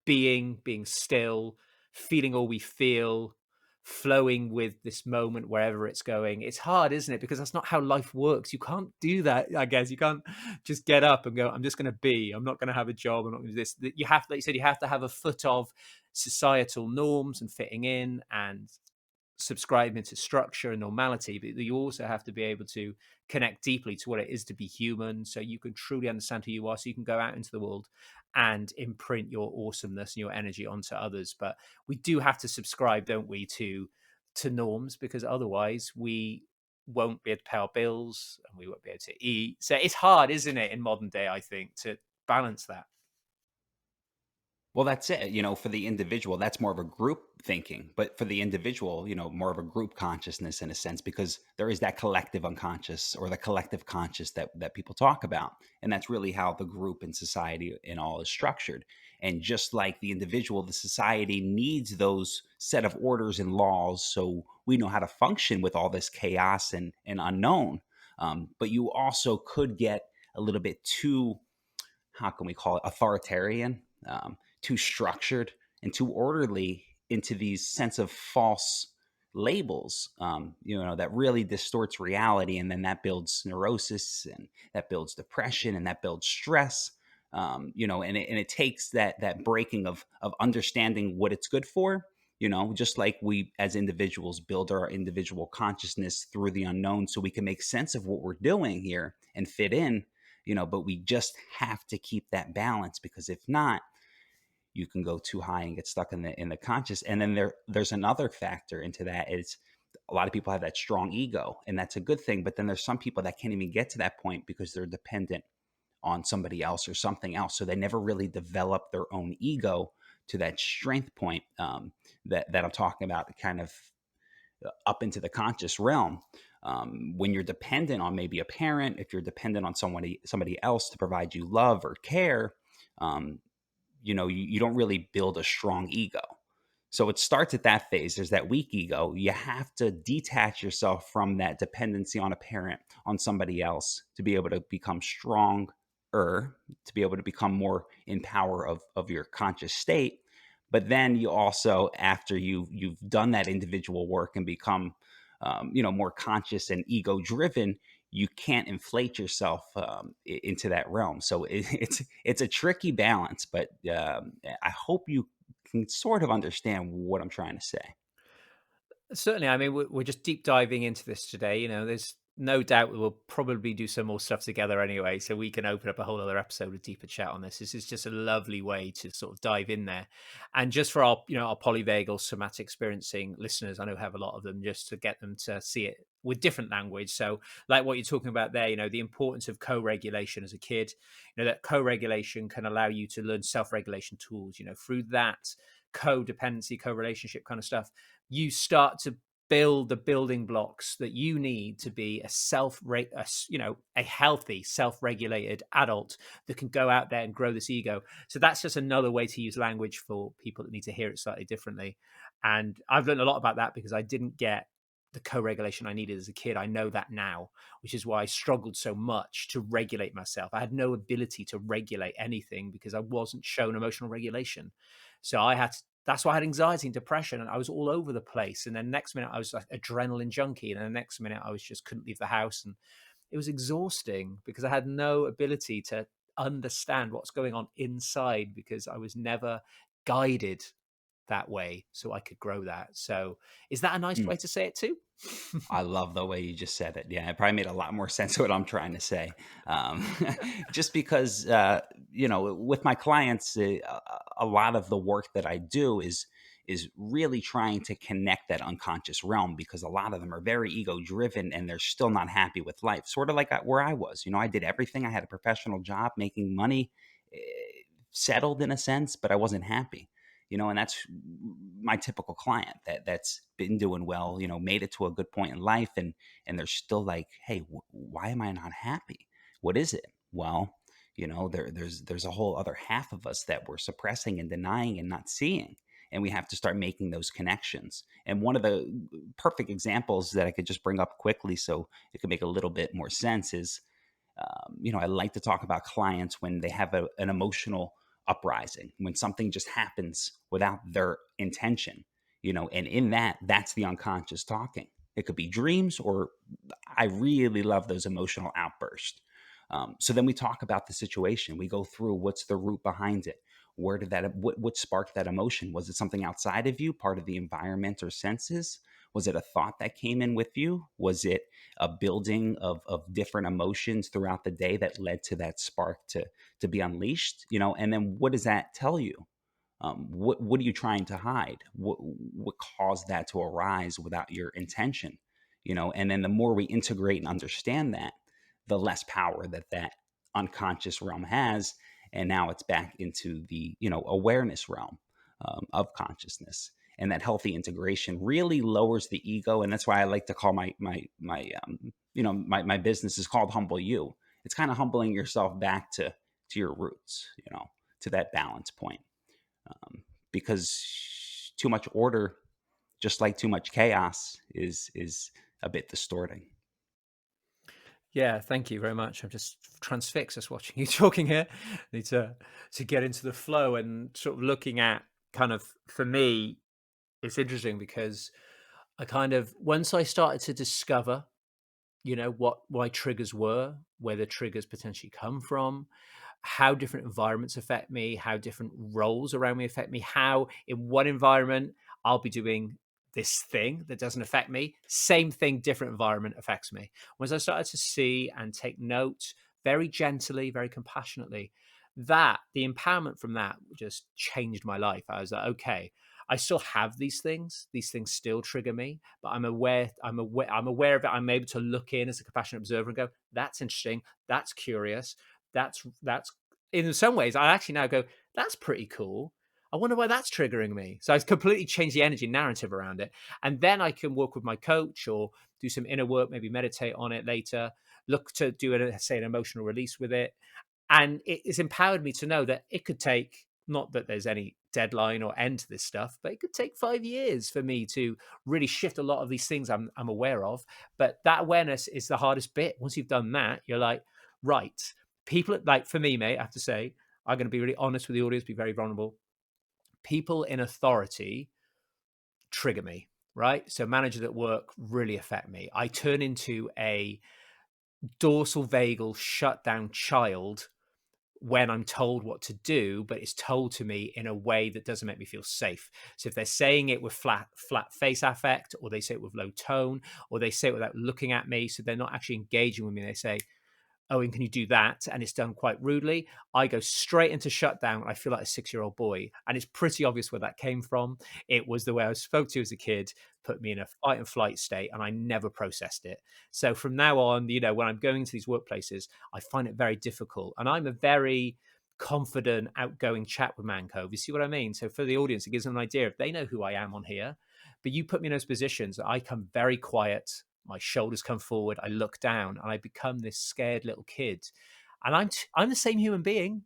being still, feeling all we feel, flowing with this moment wherever it's going. It's hard, isn't it? Because that's not how life works. You can't do that, I guess. You can't just get up and go, I'm just going to be. I'm not going to have a job. I'm not going to do this. You have, like you said, you have to have a foot of societal norms and fitting in and subscribing to structure and normality, but you also have to be able to connect deeply to what it is to be human so you can truly understand who you are, so you can go out into the world and imprint your awesomeness and your energy onto others. But we do have to subscribe, don't we, to norms, because otherwise we won't be able to pay our bills and we won't be able to eat. So it's hard, isn't it, in modern day, I think, to balance that. Well, that's it. For the individual, that's more of a group thinking. But for the individual, more of a group consciousness in a sense, because there is that collective unconscious or the collective conscious that people talk about. And that's really how the group and society and all is structured. And just like the individual, the society needs those set of orders and laws so we know how to function with all this chaos and unknown. But you also could get a little bit too, how can we call it, authoritarian, too structured and too orderly into these sense of false labels, that really distorts reality. And then that builds neurosis, and that builds depression, and that builds stress. And it takes that breaking of understanding what it's good for. Just like we as individuals build our individual consciousness through the unknown so we can make sense of what we're doing here and fit in. But we just have to keep that balance, because if not, you can go too high and get stuck in the conscious. And then there's another factor into that is a lot of people have that strong ego, and that's a good thing. But then there's some people that can't even get to that point because they're dependent on somebody else or something else. So they never really develop their own ego to that strength point, that I'm talking about, kind of up into the conscious realm. When you're dependent on maybe a parent, if you're dependent on somebody else to provide you love or care, um, you don't really build a strong ego. So it starts at that phase. There's that weak ego. You have to detach yourself from that dependency on a parent, on somebody else, to be able to become stronger, to be able to become more in power of your conscious state. But then you also, after you've done that individual work and become, more conscious and ego driven, you can't inflate yourself, into that realm. So it's a tricky balance, but I hope you can sort of understand what I'm trying to say. Certainly, I mean, we're just deep diving into this today. There's no doubt we'll probably do some more stuff together anyway, so we can open up a whole other episode of deeper chat on this. This is just a lovely way to sort of dive in there. And just for our, our polyvagal somatic experiencing listeners, I know we have a lot of them, just to get them to see it with different language. So like what you're talking about there, the importance of co-regulation as a kid, that co-regulation can allow you to learn self-regulation tools, through that codependency, co-relationship kind of stuff, you start to build the building blocks that you need to be a healthy self-regulated adult that can go out there and grow this ego. So that's just another way to use language for people that need to hear it slightly differently. And I've learned a lot about that because I didn't get the co-regulation I needed as a kid. I know that now, which is why I struggled so much to regulate myself. I had no ability to regulate anything because I wasn't shown emotional regulation. So that's why I had anxiety and depression, and I was all over the place. And then next minute I was like adrenaline junkie, and then the next minute I was just couldn't leave the house, and it was exhausting because I had no ability to understand what's going on inside because I was never guided that way so I could grow that. So is that a nice way to say it too? I love the way you just said it. Yeah, it probably made a lot more sense what I'm trying to say. Um, just because, with my clients, a lot of the work that I do is really trying to connect that unconscious realm because a lot of them are very ego driven and they're still not happy with life. Sort of like where I was. I did everything. I had a professional job, making money, eh, settled in a sense, but I wasn't happy. And that's my typical client that's been doing well, made it to a good point in life, and they're still like, hey, why am I not happy? What is it? Well, there's a whole other half of us that we're suppressing and denying and not seeing, and we have to start making those connections. And one of the perfect examples that I could just bring up quickly so it could make a little bit more sense is, I like to talk about clients when they have an emotional uprising, when something just happens without their intention, and in that's the unconscious talking. It could be dreams, or I really love those emotional outbursts. So then we talk about the situation. We go through what's the root behind it. Where did what sparked that emotion? Was it something outside of you, part of the environment or senses? Was it a thought that came in with you? Was it a building of different emotions throughout the day that led to that spark to be unleashed? And then what does that tell you? What are you trying to hide? What caused that to arise without your intention? And then the more we integrate and understand that, the less power that unconscious realm has, and now it's back into the awareness realm of consciousness. And that healthy integration really lowers the ego, and that's why I like to call my business is called Humble You. It's kind of humbling yourself back to your roots, to that balance point, because too much order, just like too much chaos, is a bit distorting. Yeah, thank you very much. I'm just transfixed just watching you talking here. Need to get into the flow and sort of looking at kind of, for me, it's interesting because I kind of, once I started to discover, what my triggers were, where the triggers potentially come from, how different environments affect me, how different roles around me affect me, how in one environment I'll be doing this thing that doesn't affect me, same thing, different environment affects me. Once I started to see and take note very gently, very compassionately, that the empowerment from that just changed my life. I was like, okay, I still have these things. These things still trigger me, but I'm aware. I'm aware of it. I'm able to look in as a compassionate observer and go, "That's interesting. That's curious. That's." In some ways, I actually now go, "That's pretty cool. I wonder why that's triggering me." So I completely changed the energy narrative around it, and then I can work with my coach or do some inner work, maybe meditate on it later. Look to do say an emotional release with it, and it has empowered me to know that it could take, not that there's any deadline or end to this stuff, but it could take 5 years for me to really shift a lot of these things I'm aware of. But that awareness is the hardest bit. Once you've done that, you're like, right, people, like for me, mate, I have to say, I'm going to be really honest with the audience, be very vulnerable. People in authority trigger me, right? So managers at work really affect me. I turn into a dorsal vagal shutdown child when I'm told what to do, but it's told to me in a way that doesn't make me feel safe. So if they're saying it with flat face affect, or they say it with low tone, or they say it without looking at me, so they're not actually engaging with me, they say, Owen, can you do that? And it's done quite rudely. I go straight into shutdown. I feel like a 6-year-old boy. And it's pretty obvious where that came from. It was the way I was spoke to as a kid, put me in a fight and flight state, and I never processed it. So from now on, when I'm going to these workplaces, I find it very difficult. And I'm a very confident, outgoing chat with Man Cove. You see what I mean? So for the audience, it gives them an idea if they know who I am on here. But you put me in those positions, I come very quiet, my shoulders come forward, I look down, and I become this scared little kid. And I'm the same human being,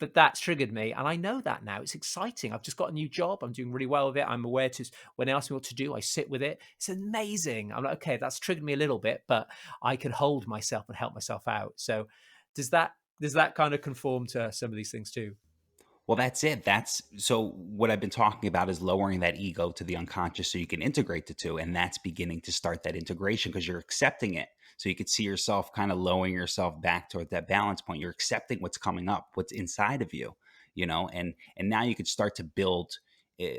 but that's triggered me, and I know that now. It's exciting. I've just got a new job. I'm doing really well with it. I'm aware to when they ask me what to do, I sit with it. It's amazing. I'm like, okay, that's triggered me a little bit, but I can hold myself and help myself out. So, does that kind of conform to some of these things too? Well, that's it. That's so what I've been talking about is lowering that ego to the unconscious so you can integrate the two. And that's beginning to start that integration because you're accepting it. So you could see yourself kind of lowering yourself back toward that balance point. You're accepting what's coming up, what's inside of you, and now you could start to build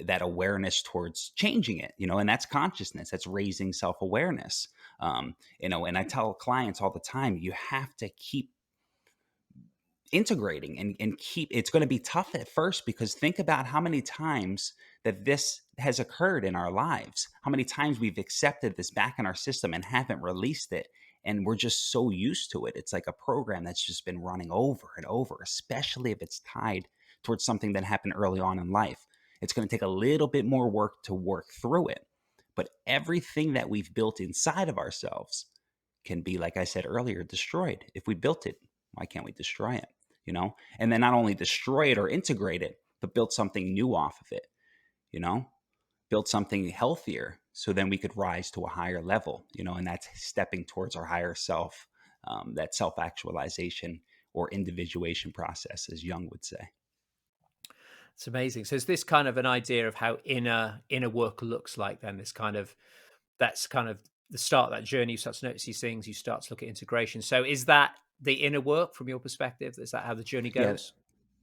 that awareness towards changing it, and that's consciousness, that's raising self-awareness. And I tell clients all the time, you have to keep integrating and keep it's going to be tough at first because think about how many times that this has occurred in our lives, how many times we've accepted this back in our system and haven't released it, and we're just so used to it. It's like a program that's just been running over and over, especially if it's tied towards something that happened early on in life. It's going to take a little bit more work to work through it, but everything that we've built inside of ourselves can be, like I said earlier, destroyed. If we built it, why can't we destroy it? And then not only destroy it or integrate it, but build something new off of it, you know, build something healthier. So then we could rise to a higher level, and that's stepping towards our higher self, that self actualization or individuation process, as Jung would say. It's amazing. So is this kind of an idea of how inner work looks like then? That's kind of the start of that journey. You start to notice these things, you start to look at integration. So is that the inner work from your perspective? Is that how the journey Yeah, goes?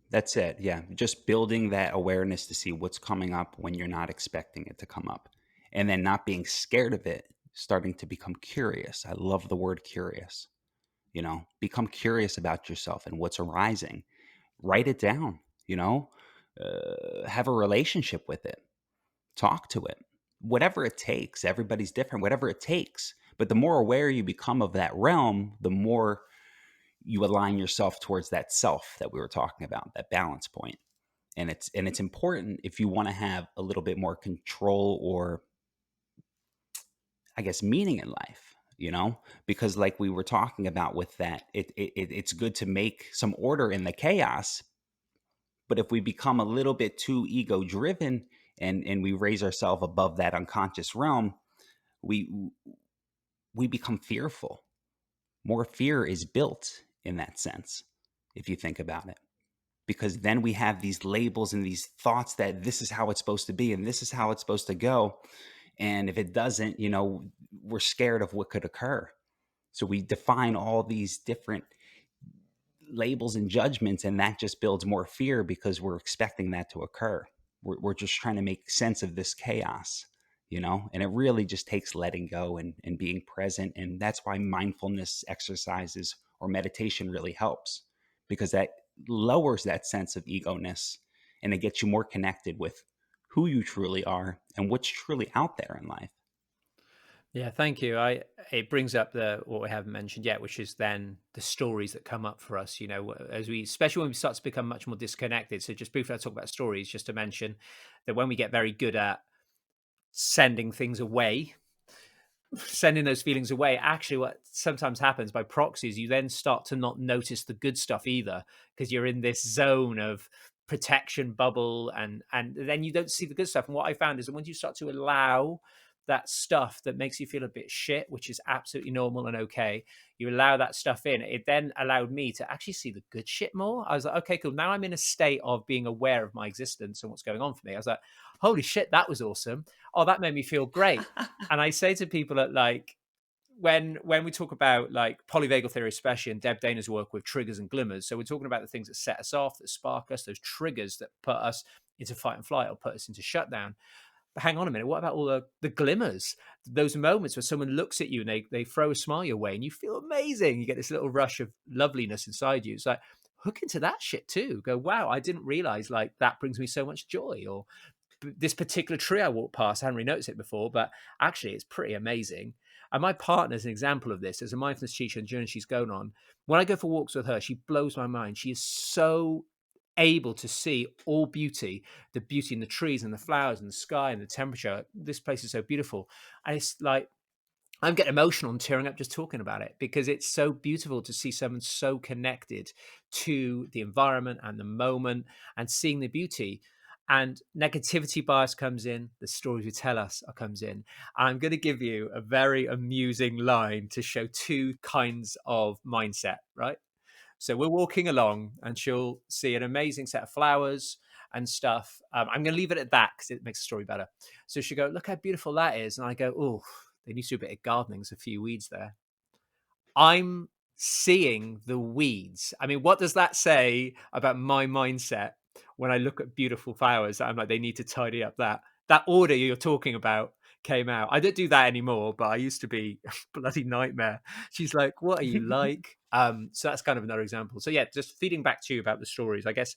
that's it. Yeah. Just building that awareness to see what's coming up when you're not expecting it to come up. And then not being scared of it, starting to become curious. I love the word curious. Become curious about yourself and what's arising. Write it down, have a relationship with it, talk to it, whatever it takes. Everybody's different, whatever it takes. But the more aware you become of that realm, the more you align yourself towards that self that we were talking about, that balance point. And it's important if you want to have a little bit more control or, I guess, meaning in life, because like we were talking about with that, it's good to make some order in the chaos. But if we become a little bit too ego driven and we raise ourselves above that unconscious realm, we we become fearful. More fear is built in that sense, if you think about it. Because then we have these labels and these thoughts that this is how it's supposed to be and this is how it's supposed to go. And if it doesn't, we're scared of what could occur. So we define all these different labels and judgments, and that just builds more fear because we're expecting that to occur. We're just trying to make sense of this chaos, and it really just takes letting go and being present. And that's why mindfulness exercises or meditation really helps, because that lowers that sense of ego-ness and it gets you more connected with who you truly are and what's truly out there in life. Yeah, thank you. I It brings up the what we haven't mentioned yet, which is then the stories that come up for us, as we especially when we start to become much more disconnected. So just briefly, I talk about stories, just to mention that when we get very good at sending things away, sending those feelings away, actually what sometimes happens by proxy is you then start to not notice the good stuff either, because you're in this zone of protection bubble, and then you don't see the good stuff. And what I found is that once you start to allow that stuff that makes you feel a bit shit, which is absolutely normal and okay, you allow that stuff in, it then allowed me to actually see the good shit more. I was like, okay, cool, now I'm in a state of being aware of my existence and what's going on for me. I was like, holy shit, that was awesome. Oh, that made me feel great. And I say to people that, like, when we talk about like polyvagal theory, especially, and Deb Dana's work with triggers and glimmers, so we're talking about the things that set us off, that spark us, those triggers that put us into fight and flight or put us into shutdown. But hang on a minute, what about all the glimmers, those moments where someone looks at you and they throw a smile your way and you feel amazing, you get this little rush of loveliness inside you. It's like, hook into that shit too. Go, wow, I didn't realize like that brings me so much joy. Or this particular tree I walked past, I hadn't really noticed it before, but actually it's pretty amazing. And my partner's an example of this as a mindfulness teacher and journey she's going on. When I go for walks with her, she blows my mind. She is so able to see all beauty, the beauty in the trees and the flowers and the sky and the temperature. This place is so beautiful. And it's like, I'm getting emotional and tearing up just talking about it, because it's so beautiful to see someone so connected to the environment and the moment and seeing the beauty. And negativity bias comes in, the stories we tell us comes in. I'm going to give you a very amusing line to show two kinds of mindset, right? So we're walking along and she'll see an amazing set of flowers and stuff. I'm going to leave it at that because it makes the story better. So she'll go, look how beautiful that is. And I go, oh, they need to do a bit of gardening. There's a few weeds there. I'm seeing the weeds. I mean, what does that say about my mindset when I look at beautiful flowers? I'm like, they need to tidy up that order you're talking about came out. I don't do that anymore, but I used to be a bloody nightmare. She's like, what are you like? So that's kind of another example. So yeah, just feeding back to you about the stories. I guess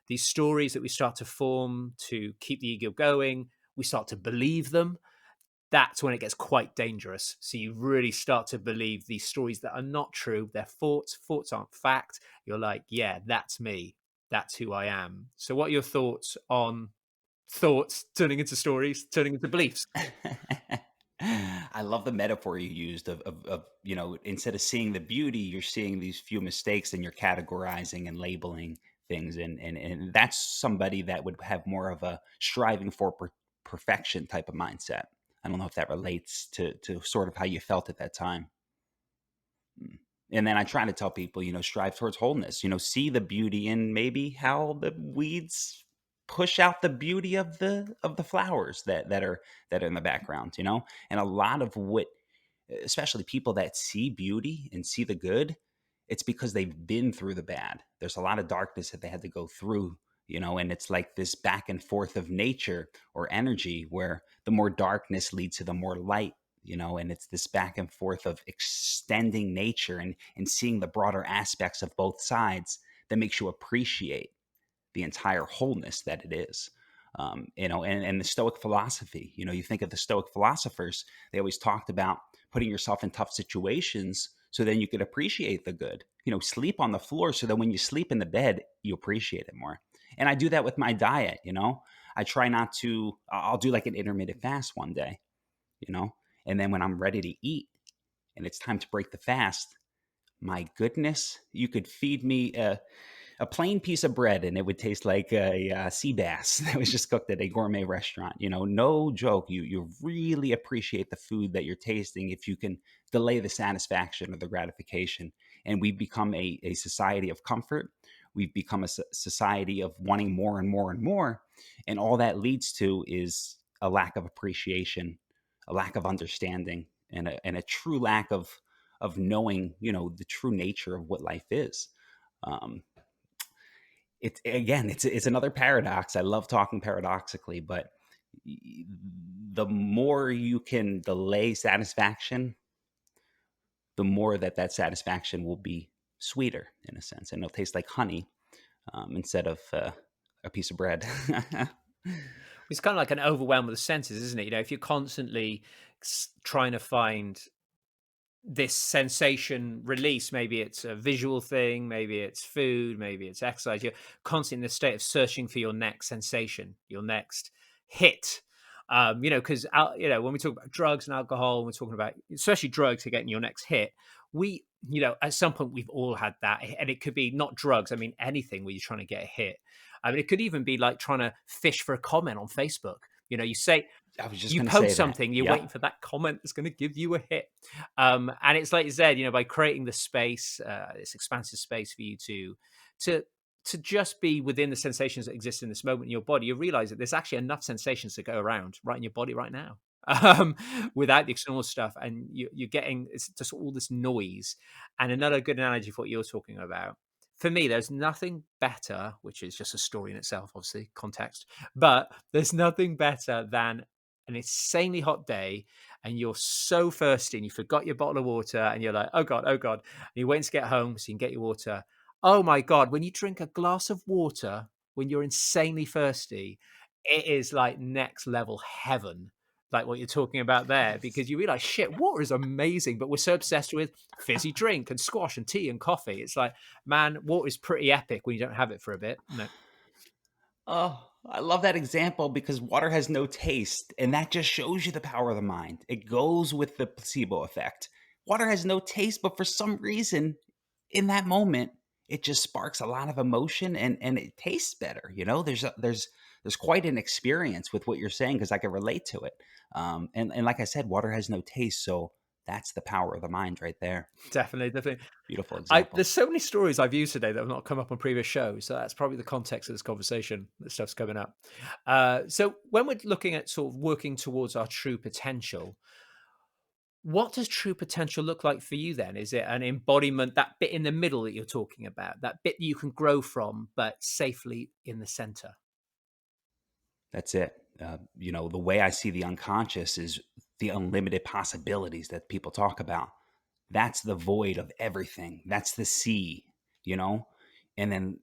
these stories that we start to form to keep the ego going, we start to believe them. That's when it gets quite dangerous. So you really start to believe these stories that are not true. They're thoughts. Thoughts aren't fact. You're like, yeah, that's me. That's who I am. So what are your thoughts on thoughts turning into stories, turning into beliefs? I love the metaphor you used of, instead of seeing the beauty, you're seeing these few mistakes and you're categorizing and labeling things. And that's somebody that would have more of a striving for perfection type of mindset. I don't know if that relates to sort of how you felt at that time. Mm. And then I try to tell people, strive towards wholeness, see the beauty in maybe how the weeds push out the beauty of the flowers that are in the background, And a lot of what, especially people that see beauty and see the good, it's because they've been through the bad. There's a lot of darkness that they had to go through, and it's like this back and forth of nature or energy where the more darkness leads to the more light, and it's this back and forth of extending nature and seeing the broader aspects of both sides that makes you appreciate the entire wholeness that it is. And the Stoic philosophy, you think of the Stoic philosophers, they always talked about putting yourself in tough situations so then you could appreciate the good. Sleep on the floor so that when you sleep in the bed, you appreciate it more. And I do that with my diet, I try not to, I'll do like an intermittent fast one day, you know, and then when I'm ready to eat and it's time to break the fast, my goodness, you could feed me a plain piece of bread and it would taste like a sea bass that was just cooked at a gourmet restaurant. No joke. You really appreciate the food that you're tasting if you can delay the satisfaction or the gratification. And we've become a society of comfort. We've become a society of wanting more and more and more. And all that leads to is a lack of appreciation, a lack of understanding, and a true lack of knowing, the true nature of what life is. Um, it's again, it's another paradox. I love talking paradoxically, but the more you can delay satisfaction, the more that satisfaction will be sweeter in a sense, and it'll taste like honey instead of a piece of bread. It's kind of like an overwhelm of the senses, isn't it? If you're constantly trying to find this sensation release, maybe it's a visual thing, maybe it's food, maybe it's exercise, you're constantly in this state of searching for your next sensation, your next hit. Because when we talk about drugs and alcohol, and we're talking about especially drugs to getting your next hit, we at some point we've all had that. And it could be not drugs, I mean anything where you're trying to get a hit. I mean, it could even be like trying to fish for a comment on Facebook. You say, I was just you going to say post that. something, you're waiting Yep. for that comment that's going to give you a hit. And it's like you said, by creating the space, this expansive space for you to to just be within the sensations that exist in this moment in your body, you realize that there's actually enough sensations to go around right in your body right now. um, without the external stuff, and you're getting it's just all this noise. And another good analogy for what you're talking about, for me, there's nothing better, which is just a story in itself, obviously, context, but there's nothing better than an insanely hot day and you're so thirsty and you forgot your bottle of water and you're like, oh God. And you're waiting to get home so you can get your water. Oh my God, when you drink a glass of water when you're insanely thirsty, it is like next level heaven, like what you're talking about there, because you realize, shit, water is amazing, but we're so obsessed with fizzy drink and squash and tea and coffee. It's like, man, water is pretty epic when you don't have it for a bit. No, Oh, I love that example because water has no taste, and that just shows you the power of the mind. It goes with the placebo effect. Water has no taste, but for some reason, in that moment, it just sparks a lot of emotion and it tastes better. There's quite an experience with what you're saying because I can relate to it. And like I said, water has no taste, so that's the power of the mind right there. definitely, definitely. Beautiful I example. There's so many stories I've used today that have not come up on previous shows, so that's probably the context of this conversation. That stuff's coming up. So when we're looking at sort of working towards our true potential, what does true potential look like for you then? Is it an embodiment, that bit in the middle that you're talking about, that bit that you can grow from, but safely in the center? That's it. The way I see the unconscious is the unlimited possibilities that people talk about. That's the void of everything. That's the sea, you know? And then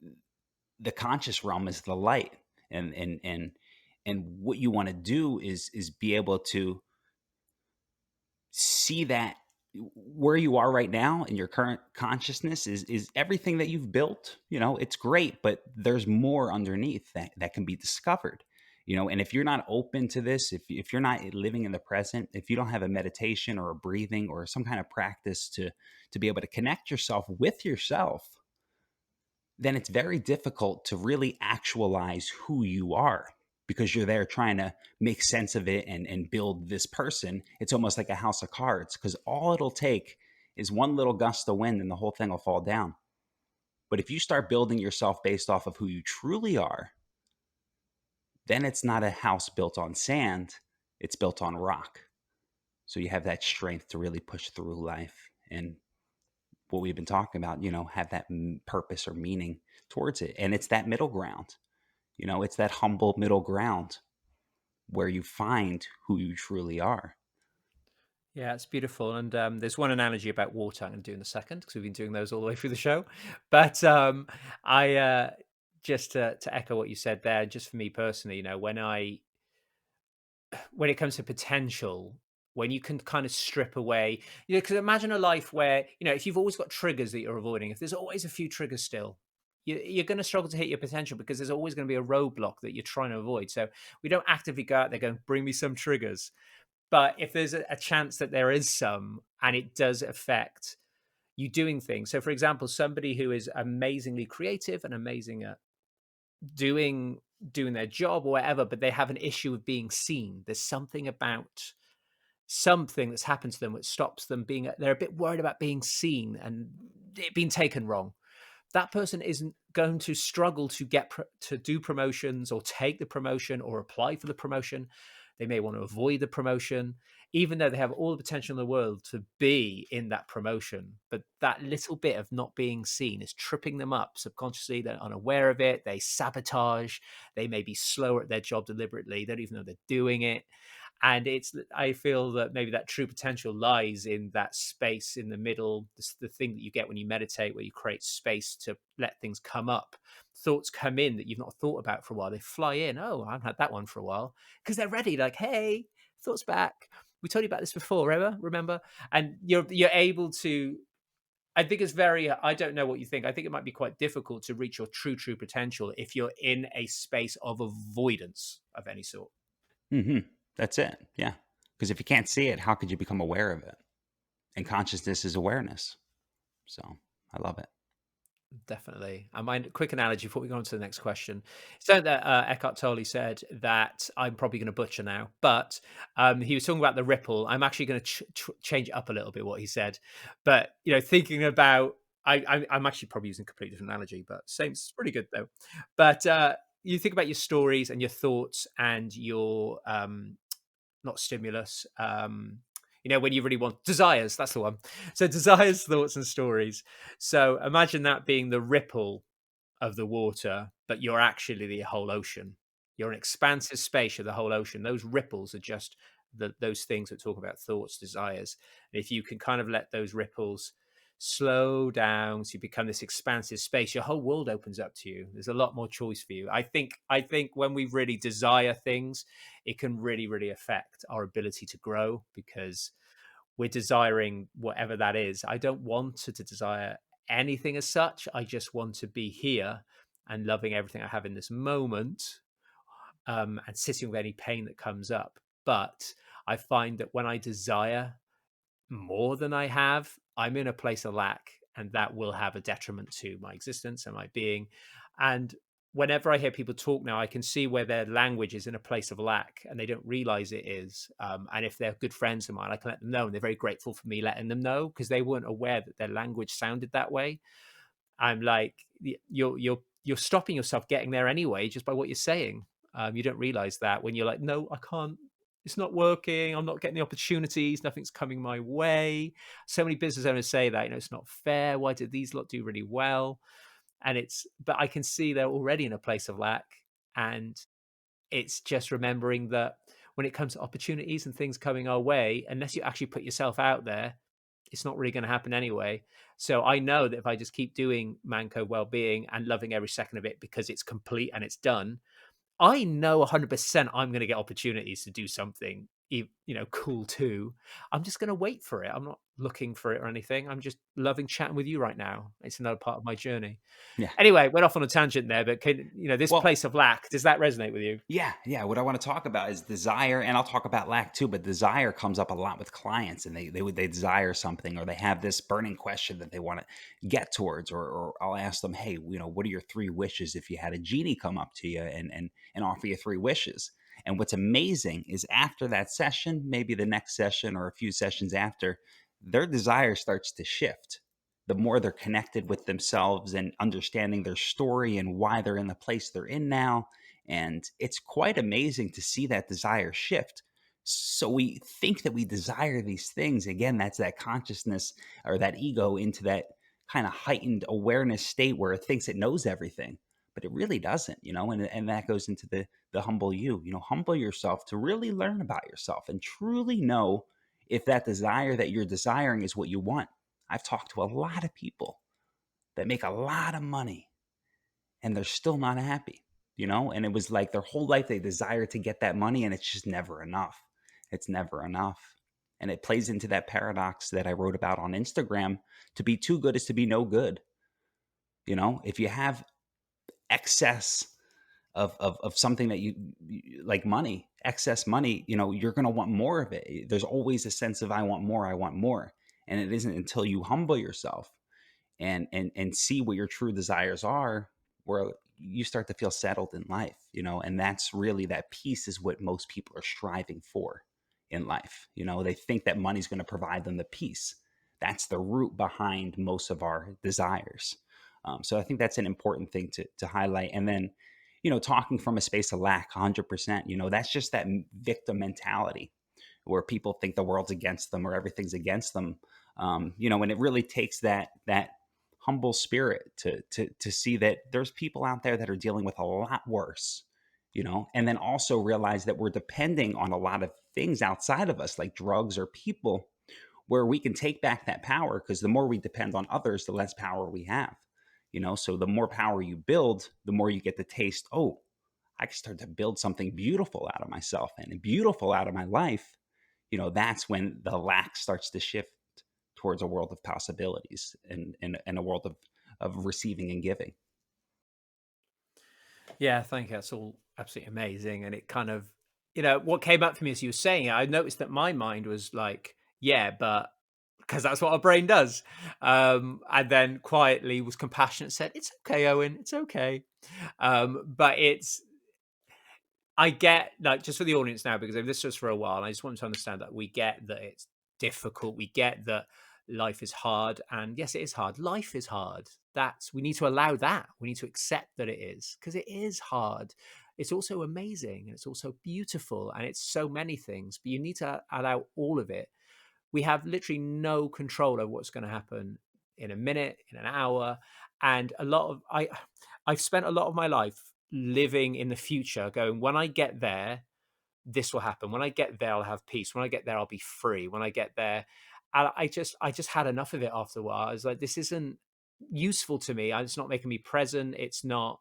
the conscious realm is the light. And what you want to do is be able to see that where you are right now in your current consciousness is everything that you've built. It's great, but there's more underneath that can be discovered. And if you're not open to this, if you're not living in the present, if you don't have a meditation or a breathing or some kind of practice to be able to connect yourself with yourself, then it's very difficult to really actualize who you are because you're there trying to make sense of it and build this person. It's almost like a house of cards because all it'll take is one little gust of wind and the whole thing will fall down. But if you start building yourself based off of who you truly are, then it's not a house built on sand, it's built on rock. So you have that strength to really push through life. And what we've been talking about, have that purpose or meaning towards it. And it's that middle ground. It's that humble middle ground where you find who you truly are. Yeah, it's beautiful. And there's one analogy about water I'm going to do in a second because we've been doing those all the way through the show. But I just to echo what you said there, just for me personally, when it comes to potential, when you can kind of strip away, because imagine a life where, if you've always got triggers that you're avoiding, if there's always a few triggers still, you're going to struggle to hit your potential because there's always going to be a roadblock that you're trying to avoid. So we don't actively go out there going, bring me some triggers. But if there's a chance that there is some and it does affect you doing things. So, for example, somebody who is amazingly creative and amazing at doing doing their job or whatever, but they have an issue with being seen. There's something about something that's happened to them which stops them being. They're a bit worried about being seen and it being taken wrong. That person isn't going to struggle to to do promotions or take the promotion or apply for the promotion. They may want to avoid the promotion, even though they have all the potential in the world to be in that promotion. But that little bit of not being seen is tripping them up subconsciously. They're unaware of it. They sabotage. They may be slower at their job deliberately. They don't even know they're doing it. And I feel that maybe that true potential lies in that space in the middle, the thing that you get when you meditate, where you create space to let things come up. Thoughts come in that you've not thought about for a while. They fly in. Oh, I haven't had that one for a while, because they're ready. Like, hey, thoughts back. We told you about this before, remember? And you're able to. I think it's very. I don't know what you think. I think it might be quite difficult to reach your true potential if you're in a space of avoidance of any sort. Hmm. That's it. Yeah. Because if you can't see it, how could you become aware of it? And consciousness is awareness. So I love it. Definitely. And my quick analogy before we go on to the next question. So that Eckhart Tolle said that I'm probably going to butcher now, but he was talking about the ripple. I'm actually going to change it up a little bit what he said, but thinking about, I'm actually probably using a completely different analogy, but same. It's pretty good though. But you think about your stories and your thoughts and your not stimulus. When you really want desires, that's the one. So desires, thoughts, and stories. So imagine that being the ripple of the water, but you're actually the whole ocean. You're an expansive space of the whole ocean. Those ripples are just those things that talk about thoughts, desires. And if you can kind of let those ripples slow down, so you become this expansive space, your whole world opens up to you. There's a lot more choice for you. I think when we really desire things, it can really, really affect our ability to grow, because we're desiring whatever that is. I don't want to desire anything as such. I just want to be here and loving everything I have in this moment, and sitting with any pain that comes up. But I find that when I desire more than I have, I'm in a place of lack, and that will have a detriment to my existence and my being. And whenever I hear people talk now, I can see where their language is in a place of lack and they don't realize it is. And if they're good friends of mine, I can let them know, and they're very grateful for me letting them know, because they weren't aware that their language sounded that way. I'm like, you're stopping yourself getting there anyway just by what you're saying. You don't realize that when you're like, no, I can't. It's not working. I'm not getting the opportunities. Nothing's coming my way. So many business owners say that, it's not fair. Why did these lot do really well? But I can see they're already in a place of lack. And it's just remembering that when it comes to opportunities and things coming our way, unless you actually put yourself out there, it's not really going to happen anyway. So I know that if I just keep doing Manco Wellbeing and loving every second of it because it's complete and it's done, I know 100% I'm going to get opportunities to do something, cool too. I'm just going to wait for it. I'm not looking for it or anything. I'm just loving chatting with you right now. It's another part of my journey. Yeah. Anyway, went off on a tangent there, but this Well, place of lack, does that resonate with you? yeah, yeah. What I want to talk about is desire, and I'll talk about lack too. But desire comes up a lot with clients, and they desire something, or they have this burning question that they want to get towards, or I'll ask them, hey, what are your three wishes if you had a genie come up to you and offer you three wishes? And what's amazing is after that session, maybe the next session or a few sessions after, their desire starts to shift. The more they're connected with themselves and understanding their story and why they're in the place they're in now, and it's quite amazing to see that desire shift. So we think that we desire these things. Again, that's that consciousness or that ego into that kind of heightened awareness state where it thinks it knows everything, but it really doesn't, and that goes into the humble humble yourself to really learn about yourself and truly know if that desire that you're desiring is what you want. I've talked to a lot of people that make a lot of money and they're still not happy, and it was like their whole life they desire to get that money and it's just never enough. It's never enough. And it plays into that paradox that I wrote about on Instagram. To be too good is to be no good. If you have excess of something that like money, excess money, you're going to want more of it. There's always a sense of I want more, I want more. And it isn't until you humble yourself and see what your true desires are where you start to feel settled in life, and that's really that peace is what most people are striving for in life. They think that money's going to provide them the peace. That's the root behind most of our desires. So I think that's an important thing to highlight. And then talking from a space of lack, 100%, that's just that victim mentality where people think the world's against them or everything's against them. And it really takes that humble spirit to see that there's people out there that are dealing with a lot worse, and then also realize that we're depending on a lot of things outside of us, like drugs or people, where we can take back that power, because the more we depend on others, the less power we have. So the more power you build, the more you get to taste, oh, I can start to build something beautiful out of myself and beautiful out of my life. That's when the lack starts to shift towards a world of possibilities and a world of receiving and giving. Yeah, thank you. That's all absolutely amazing. And it kind of, what came up for me as you were saying it, I noticed that my mind was like, yeah, but because that's what our brain does. And then quietly was compassionate, said, it's okay, Owen, it's okay. But I get, like, just for the audience now, because I've listened to this for a while, and I just want to understand that we get that it's difficult. We get that life is hard. And yes, it is hard. Life is hard. We need to allow that. We need to accept that it is, because it is hard. it's also amazing and it's also beautiful and it's so many things, but you need to allow all of it. We have literally no control over what's going to happen in a minute, in an hour. And I've spent a lot of my life living in the future, going, when I get there, this will happen. When I get there, I'll have peace. When I get there, I'll be free. When I get there, and I just had enough of it after a while. I was like, this isn't useful to me. It's not making me present. It's not.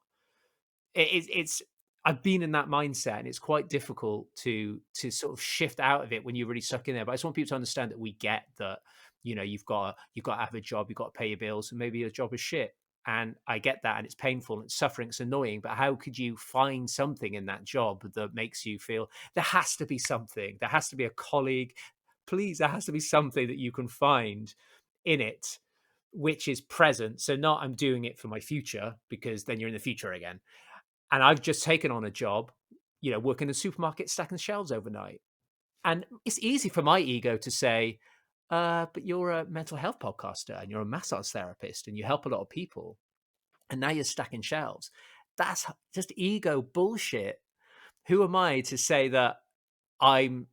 It's. I've been in that mindset, and it's quite difficult to sort of shift out of it when you're really stuck in there. But I just want people to understand that we get that. You've got to have a job. You've got to pay your bills, and maybe your job is shit. And I get that, and it's painful, and it's suffering, it's annoying. But how could you find something in that job that makes you feel there has to be something? There has to be a colleague. Please, there has to be something that you can find in it, which is present. So not I'm doing it for my future, because then you're in the future again. And I've just taken on a job, working in a supermarket, stacking shelves overnight. And it's easy for my ego to say, but you're a mental health podcaster and you're a massage therapist and you help a lot of people. And now you're stacking shelves. That's just ego bullshit. Who am I to say that I'm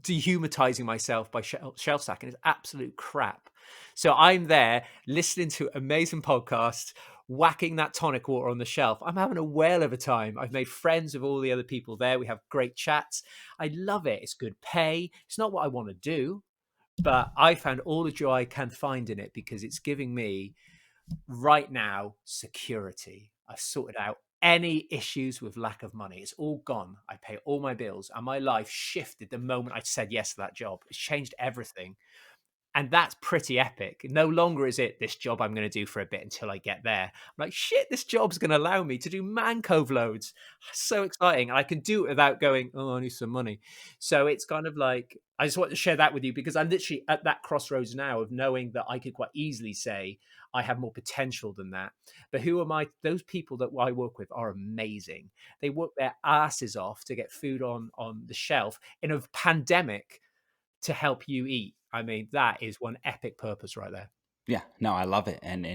dehumanizing myself by shelf stacking? It's absolute crap. So I'm there listening to amazing podcasts, whacking that tonic water on the shelf. I'm having a whale of a time. I've made friends with all the other people there. We have great chats. I love it. It's good pay. It's not what I want to do, but I found all the joy I can find in it because it's giving me right now security. I've sorted out any issues with lack of money. It's all gone. I pay all my bills, and my life shifted the moment I said yes to that job. It's changed everything. And that's pretty epic. No longer is it this job I'm going to do for a bit until I get there. I'm like, shit, this job's going to allow me to do man cove loads. So exciting. And I can do it without going, oh, I need some money. So it's kind of like, I just want to share that with you because I'm literally at that crossroads now of knowing that I could quite easily say I have more potential than that. But who am I? Those people that I work with are amazing. They work their asses off to get food on the shelf in a pandemic to help you eat. I mean, that is one epic purpose right there. Yeah, no, I love it, and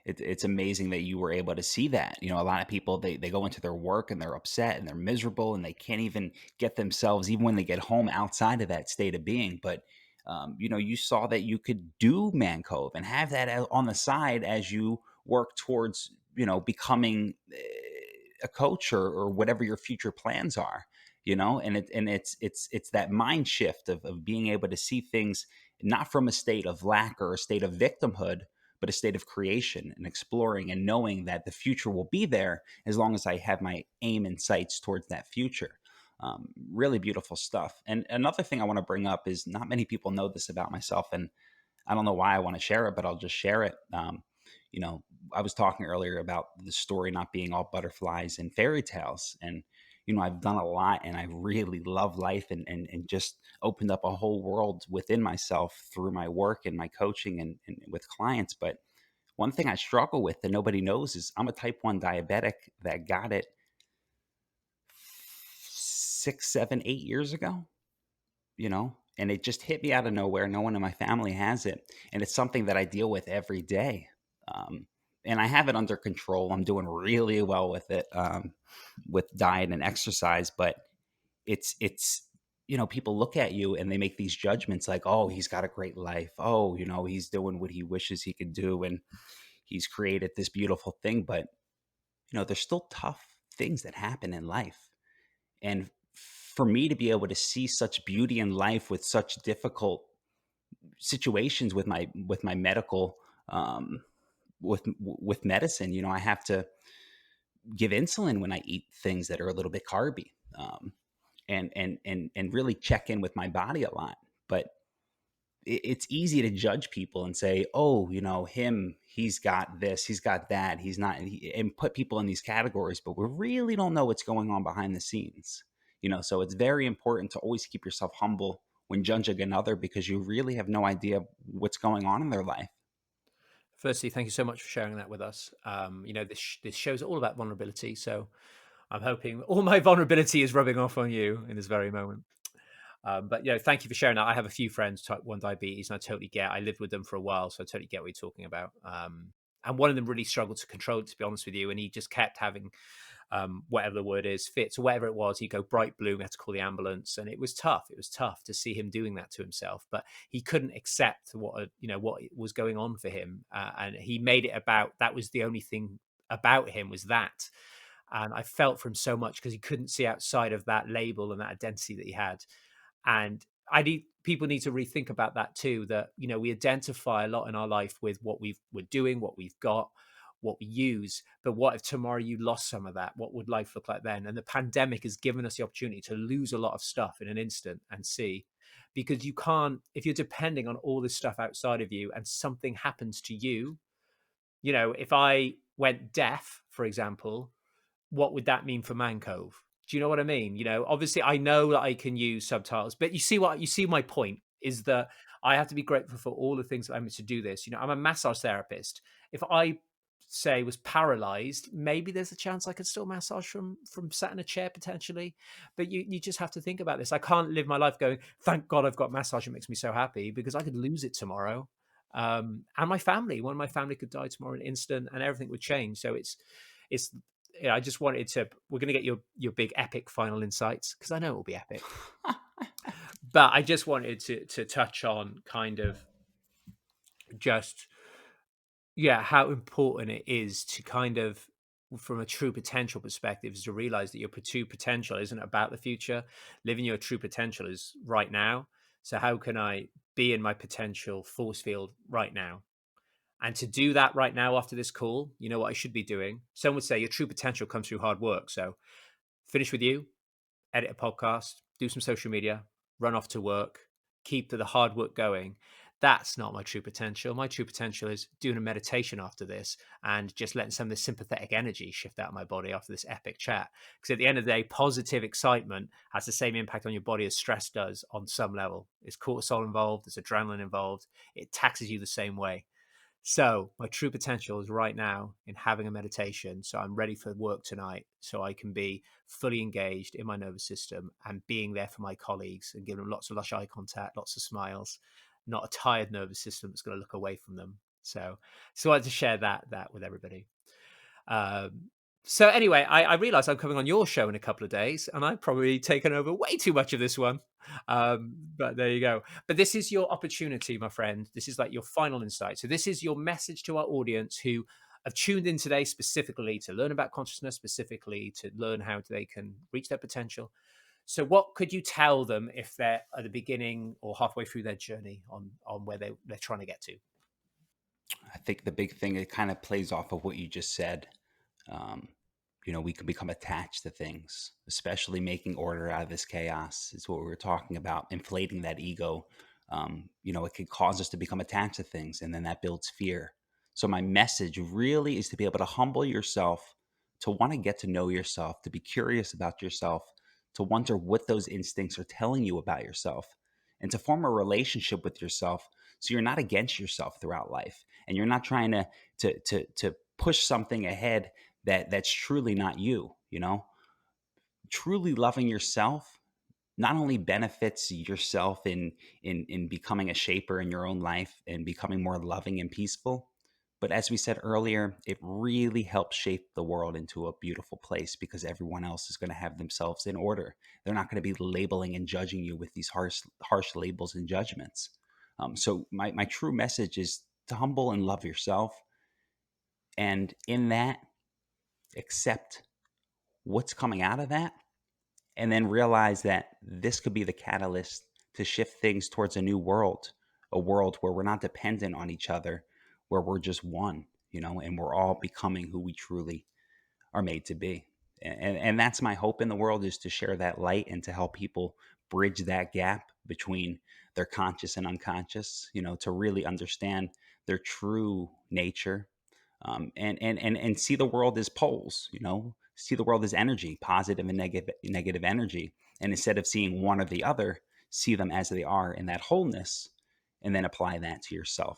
it's amazing that you were able to see that. A lot of people they go into their work and they're upset and they're miserable and they can't even get themselves even when they get home outside of that state of being. But you saw that you could do Man Cove and have that on the side as you work towards becoming a coach or whatever your future plans are. And it's that mind shift of being able to see things not from a state of lack or a state of victimhood, but a state of creation and exploring and knowing that the future will be there as long as I have my aim and sights towards that future. Really beautiful stuff. And another thing I want to bring up is not many people know this about myself, and I don't know why I want to share it, but I'll just share it. You know, I was talking earlier about the story not being all butterflies and fairy tales, and I've done a lot, and I really love life, and just opened up a whole world within myself through my work and my coaching and with clients. But one thing I struggle with that nobody knows is I'm a type 1 diabetic that got it 6, 7, 8 years ago, and it just hit me out of nowhere. No one in my family has it. And it's something that I deal with every day. Um, and I have it under control. I'm doing really well with it, with diet and exercise, but it's people look at you and they make these judgments like, oh, he's got a great life. Oh, he's doing what he wishes he could do. And he's created this beautiful thing, but there's still tough things that happen in life. And for me to be able to see such beauty in life with such difficult situations with my medical, with medicine, I have to give insulin when I eat things that are a little bit carby, and really check in with my body a lot. But it's easy to judge people and say, oh, he's got this, he's got that, he's not, and put people in these categories, but we really don't know what's going on behind the scenes. So it's very important to always keep yourself humble when judging another, because you really have no idea what's going on in their life. Firstly, thank you so much for sharing that with us. This show's all about vulnerability, so I'm hoping all my vulnerability is rubbing off on you in this very moment. But thank you for sharing that. I have a few friends type 1 diabetes, and I totally get. I lived with them for a while, so I totally get what you're talking about. And one of them really struggled to control it, to be honest with you, and he just kept having whatever the word is, fits, or whatever it was. He'd go bright blue. We had to call the ambulance, and it was tough. It was tough to see him doing that to himself, but he couldn't accept what was going on for him, and he made it about that was the only thing about him was that. And I felt for him so much because he couldn't see outside of that label and that identity that he had. And people need to rethink about that too, that we identify a lot in our life with what we're doing, what we've got, what we use. But what if tomorrow you lost some of that? What would life look like then? And the pandemic has given us the opportunity to lose a lot of stuff in an instant and see, because you can't, if you're depending on all this stuff outside of you and something happens to you, if I went deaf, for example, what would that mean for Man Cove? Do you know what I mean? Obviously I know that I can use subtitles, but you see my point is that I have to be grateful for all the things that I'm to do this. I'm a massage therapist. If I say was paralyzed, maybe there's a chance I could still massage from sat in a chair potentially. But you just have to think about this. I can't live my life going, thank God I've got massage. It makes me so happy, because I could lose it tomorrow. And my family, one of my family could die tomorrow in an instant and everything would change. So it's I just wanted to. We're going to get your big epic final insights because I know it will be epic. But I just wanted to touch on kind of just how important it is to kind of, from a true potential perspective, is to realize that your true potential isn't about the future. Living your true potential is right now. So how can I be in my potential force field right now? And to do that right now after this call, you know what I should be doing? Some would say your true potential comes through hard work. So finish with you, edit a podcast, do some social media, run off to work, keep the hard work going. That's not my true potential. My true potential is doing a meditation after this and just letting some of this sympathetic energy shift out of my body after this epic chat. Because at the end of the day, positive excitement has the same impact on your body as stress does on some level. There's cortisol involved, there's adrenaline involved. It taxes you the same way. So my true potential is right now in having a meditation. So I'm ready for work tonight, so I can be fully engaged in my nervous system and being there for my colleagues and giving them lots of lush eye contact, lots of smiles, not a tired nervous system that's going to look away from them. So I wanted to share that with everybody. Um, so anyway, I realize I'm coming on your show in a couple of days, and I've probably taken over way too much of this one. But there you go. But this is your opportunity, my friend. This is like your final insight. So this is your message to our audience who have tuned in today specifically to learn about consciousness, specifically to learn how they can reach their potential. So what could you tell them if they're at the beginning or halfway through their journey on where they're trying to get to? I think the big thing, it kind of plays off of what you just said. Um, we can become attached to things, especially making order out of this chaos. Is what we were talking about, inflating that ego. It can cause us to become attached to things, and then that builds fear. So my message really is to be able to humble yourself, to want to get to know yourself, to be curious about yourself, to wonder what those instincts are telling you about yourself, and to form a relationship with yourself so you're not against yourself throughout life, and you're not trying to push something ahead that's truly not you. Truly loving yourself not only benefits yourself in becoming a shaper in your own life and becoming more loving and peaceful, but as we said earlier, it really helps shape the world into a beautiful place, because everyone else is going to have themselves in order. They're not going to be labeling and judging you with these harsh labels and judgments. So my true message is to humble and love yourself, and in that, accept what's coming out of that, and then realize that this could be the catalyst to shift things towards a new world, a world where we're not dependent on each other, where we're just one, and we're all becoming who we truly are made to be. And that's my hope in the world, is to share that light and to help people bridge that gap between their conscious and unconscious, to really understand their true nature, and see the world as poles, see the world as energy, positive and negative energy. And instead of seeing one or the other, see them as they are in that wholeness, and then apply that to yourself.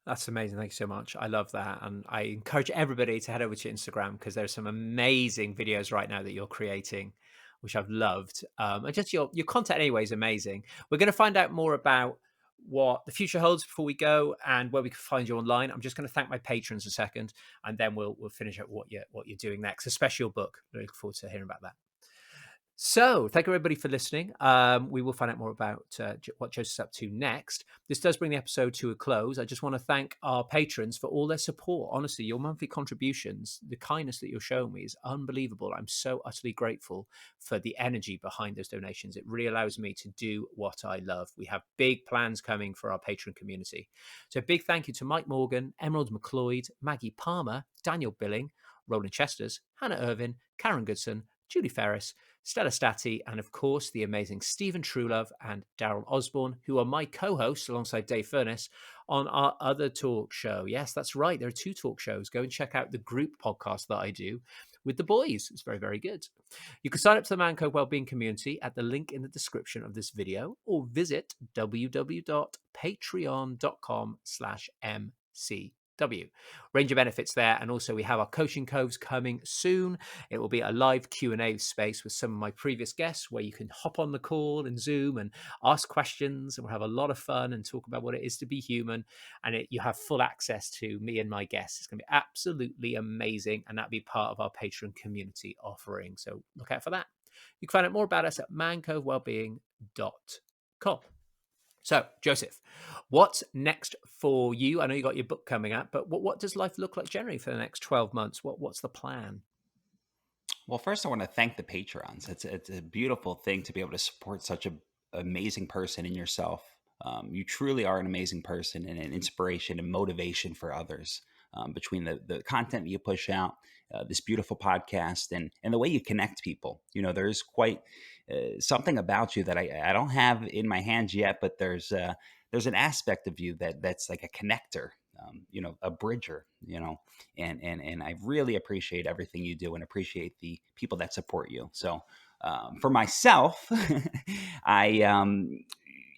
That's amazing. Thank you so much. I love that. And I encourage everybody to head over to Instagram because there's some amazing videos right now that you're creating, which I've loved. And just your content anyway is amazing. We're going to find out more about what the future holds before we go and where we can find you online, I'm just going to thank my patrons a second, and then we'll finish up what you're doing next, especially your book. Really look forward to hearing about that. So, thank you everybody for listening. We will find out more about what Joseph's up to next. This does bring the episode to a close. I just want to thank our patrons for all their support. Honestly, your monthly contributions, the kindness that you're showing me is unbelievable. I'm so utterly grateful for the energy behind those donations. It really allows me to do what I love. We have big plans coming for our patron community. So, big thank you to Mike Morgan, Emerald McLeod, Maggie Palmer, Daniel Billing, Roland Chesters, Hannah Irvin, Karen Goodson, Julie Ferris, Stella Stati, and of course, the amazing Stephen Truelove and Daryl Osborne, who are my co-hosts alongside Dave Furness on our other talk show. Yes, that's right. There are two talk shows. Go and check out the group podcast that I do with the boys. It's very, very good. You can sign up to the Man Cove Wellbeing community at the link in the description of this video, or visit www.patreon.com/MC. Range of benefits there, and also we have our coaching coves coming soon. It will be a live Q&A space with some of my previous guests where you can hop on the call and Zoom and ask questions, and we'll have a lot of fun and talk about what it is to be human, and you have full access to me and my guests. It's going to be absolutely amazing, and that'll be part of our Patreon community offering, so look out for that. You can find out more about us at mancovewellbeing.com. So, Joseph, what's next for you? I know you got your book coming out, but what does life look like generally for the next 12 months? What's the plan? Well, first, I want to thank the patrons. It's a beautiful thing to be able to support such an amazing person in yourself. You truly are an amazing person and an inspiration and motivation for others. Between the content that you push out, this beautiful podcast, and the way you connect people, there's quite something about you that I don't have in my hands yet, but there's an aspect of you that's like a connector, a bridger, and I really appreciate everything you do and appreciate the people that support you. So for myself, I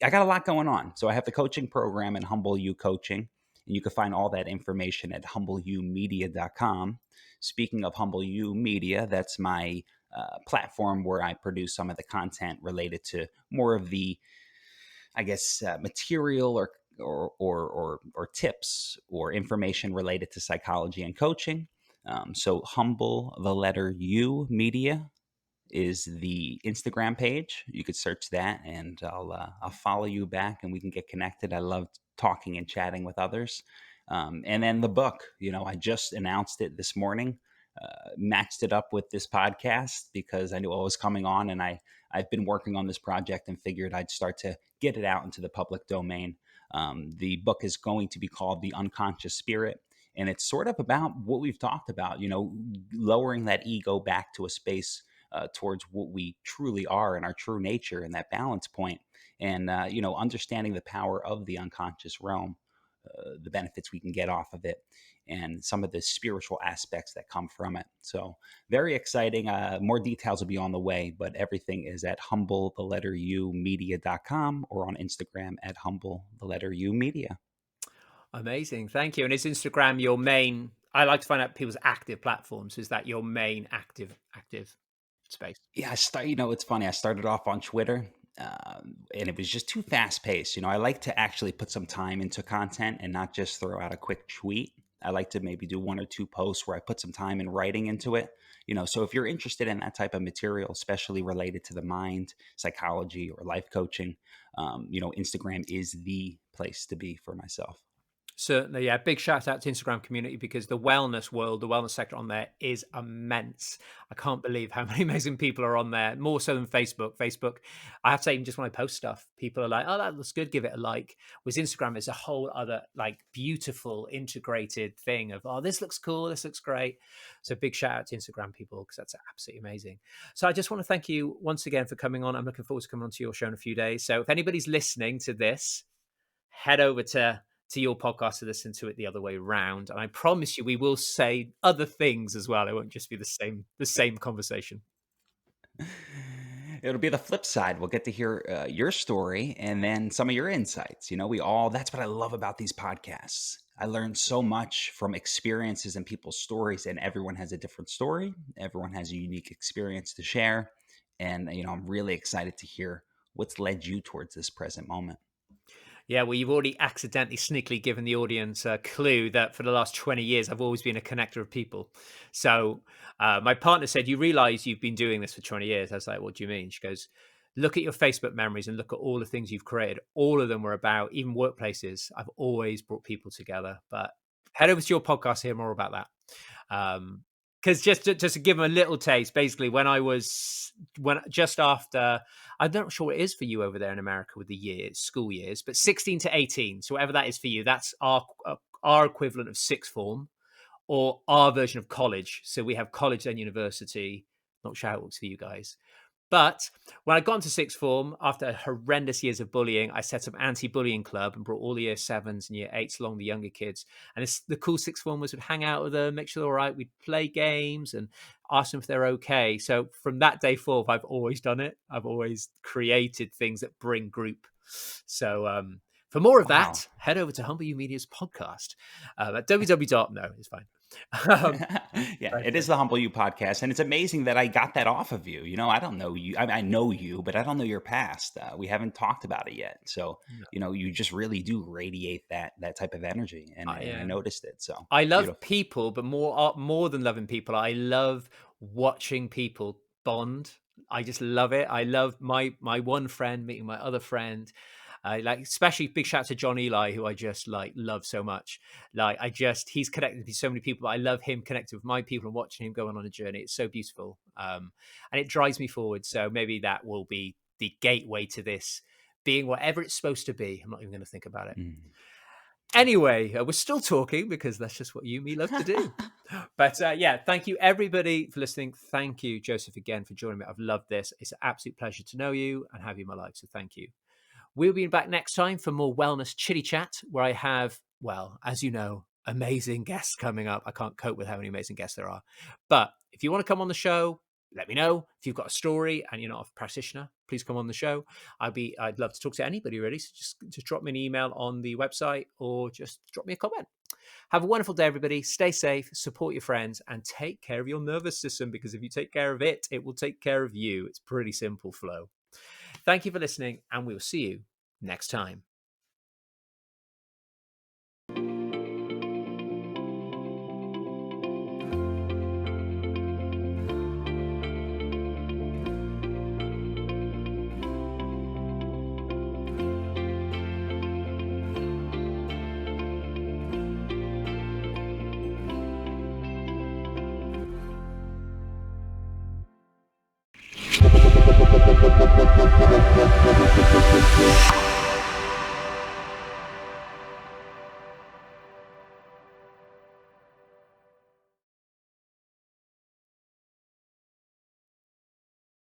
got a lot going on. So I have the coaching program in Humble You Coaching, and you can find all that information at humbleUmedia.com. Speaking of Humble You Media, that's my platform where I produce some of the content related to more of the, I guess, material or tips or information related to psychology and coaching. So Humble the letter U Media is the Instagram page. You could search that, and I'll follow you back, and we can get connected. I love talking and chatting with others. And then the book, I just announced it this morning, matched it up with this podcast because I knew what was coming on, and I've been working on this project and figured I'd start to get it out into the public domain. The book is going to be called The Unconscious Spirit. And it's sort of about what we've talked about, lowering that ego back to a space towards what we truly are and our true nature and that balance point, and understanding the power of the unconscious realm, the benefits we can get off of it, and some of the spiritual aspects that come from it. So very exciting. More details will be on the way, but everything is at humble the letter U media.com or on Instagram at humble the letter U media. Amazing. Thank you. And is Instagram your main? I like to find out people's active platforms. Is that your main active space? Yeah, it's funny. I started off on Twitter, and it was just too fast paced. I like to actually put some time into content and not just throw out a quick tweet. I like to maybe do one or two posts where I put some time and writing into it. So if you're interested in that type of material, especially related to the mind, psychology, or life coaching, Instagram is the place to be for myself. Certainly, yeah. Big shout out to Instagram community, because the wellness world, the wellness sector on there is immense. I can't believe how many amazing people are on there, more so than Facebook. Facebook, I have to say, even just when I post stuff, people are like, "Oh, that looks good, give it a like." Whereas Instagram is a whole other, like, beautiful integrated thing of, "Oh, this looks cool, this looks great." So big shout out to Instagram people, because that's absolutely amazing. So I just want to thank you once again for coming on. I'm looking forward to coming on to your show in a few days. So if anybody's listening to this, head over to your podcast to listen to it the other way around. And I promise you, we will say other things as well. It won't just be the same conversation. It'll be the flip side. We'll get to hear your story and then some of your insights. That's what I love about these podcasts. I learned so much from experiences and people's stories, and everyone has a different story. Everyone has a unique experience to share. And, I'm really excited to hear what's led you towards this present moment. Yeah, well, you've already accidentally sneakily given the audience a clue that for the last 20 years, I've always been a connector of people. So my partner said, "You realize you've been doing this for 20 years?" I was like, "What do you mean?" She goes, "Look at your Facebook memories and look at all the things you've created. All of them were about, even workplaces. I've always brought people together." But head over to your podcast to hear more about that. Because just to give them a little taste, basically, when just after, I'm not sure what it is for you over there in America with the years, school years, but 16 to 18. So whatever that is for you, that's our equivalent of sixth form or our version of college. So we have college and university. Not sure how it works for you guys. But when I got into sixth form, after horrendous years of bullying, I set up anti-bullying club and brought all the year sevens and year eights along, the younger kids. And the cool sixth formers would hang out with them, make sure they're all right. We'd play games and ask them if they're okay. So from that day forth, I've always done it. I've always created things that bring group. So for more of Wow. that, head over to Humble You Media's podcast at www. No, it's fine. um, Yeah, but, it is the Humble You podcast, and it's amazing that I got that off of you. You know, I don't know you. I know you, but I don't know your past. We haven't talked about it yet, so no, you know, you just really do radiate that type of energy, and I I noticed it. So I it's love beautiful. people, but more than loving people, I love watching people bond. I just love it. I love my one friend meeting my other friend. I like, especially big shout out to John Eli, who I just like love so much. Like he's connected with so many people. But I love him connected with my people and watching him going on a journey. It's so beautiful, and it drives me forward. So maybe that will be the gateway to this being whatever it's supposed to be. I'm not even going to think about it. Mm. Anyway, we're still talking because that's just what you and me love to do. But yeah, thank you everybody for listening. Thank you, Joseph, again for joining me. I've loved this. It's an absolute pleasure to know you and have you in my life. So thank you. We'll be back next time for more wellness chitty chat, where I have, well, as you know, amazing guests coming up. I can't cope with how many amazing guests there are. But if you want to come on the show, let me know. If you've got a story and you're not a practitioner, please come on the show. I'd love to talk to anybody really. So just drop me an email on the website or just drop me a comment. Have a wonderful day, everybody. Stay safe, support your friends, and take care of your nervous system, because if you take care of it, it will take care of you. It's pretty simple flow. Thank you for listening, and we will see you next time.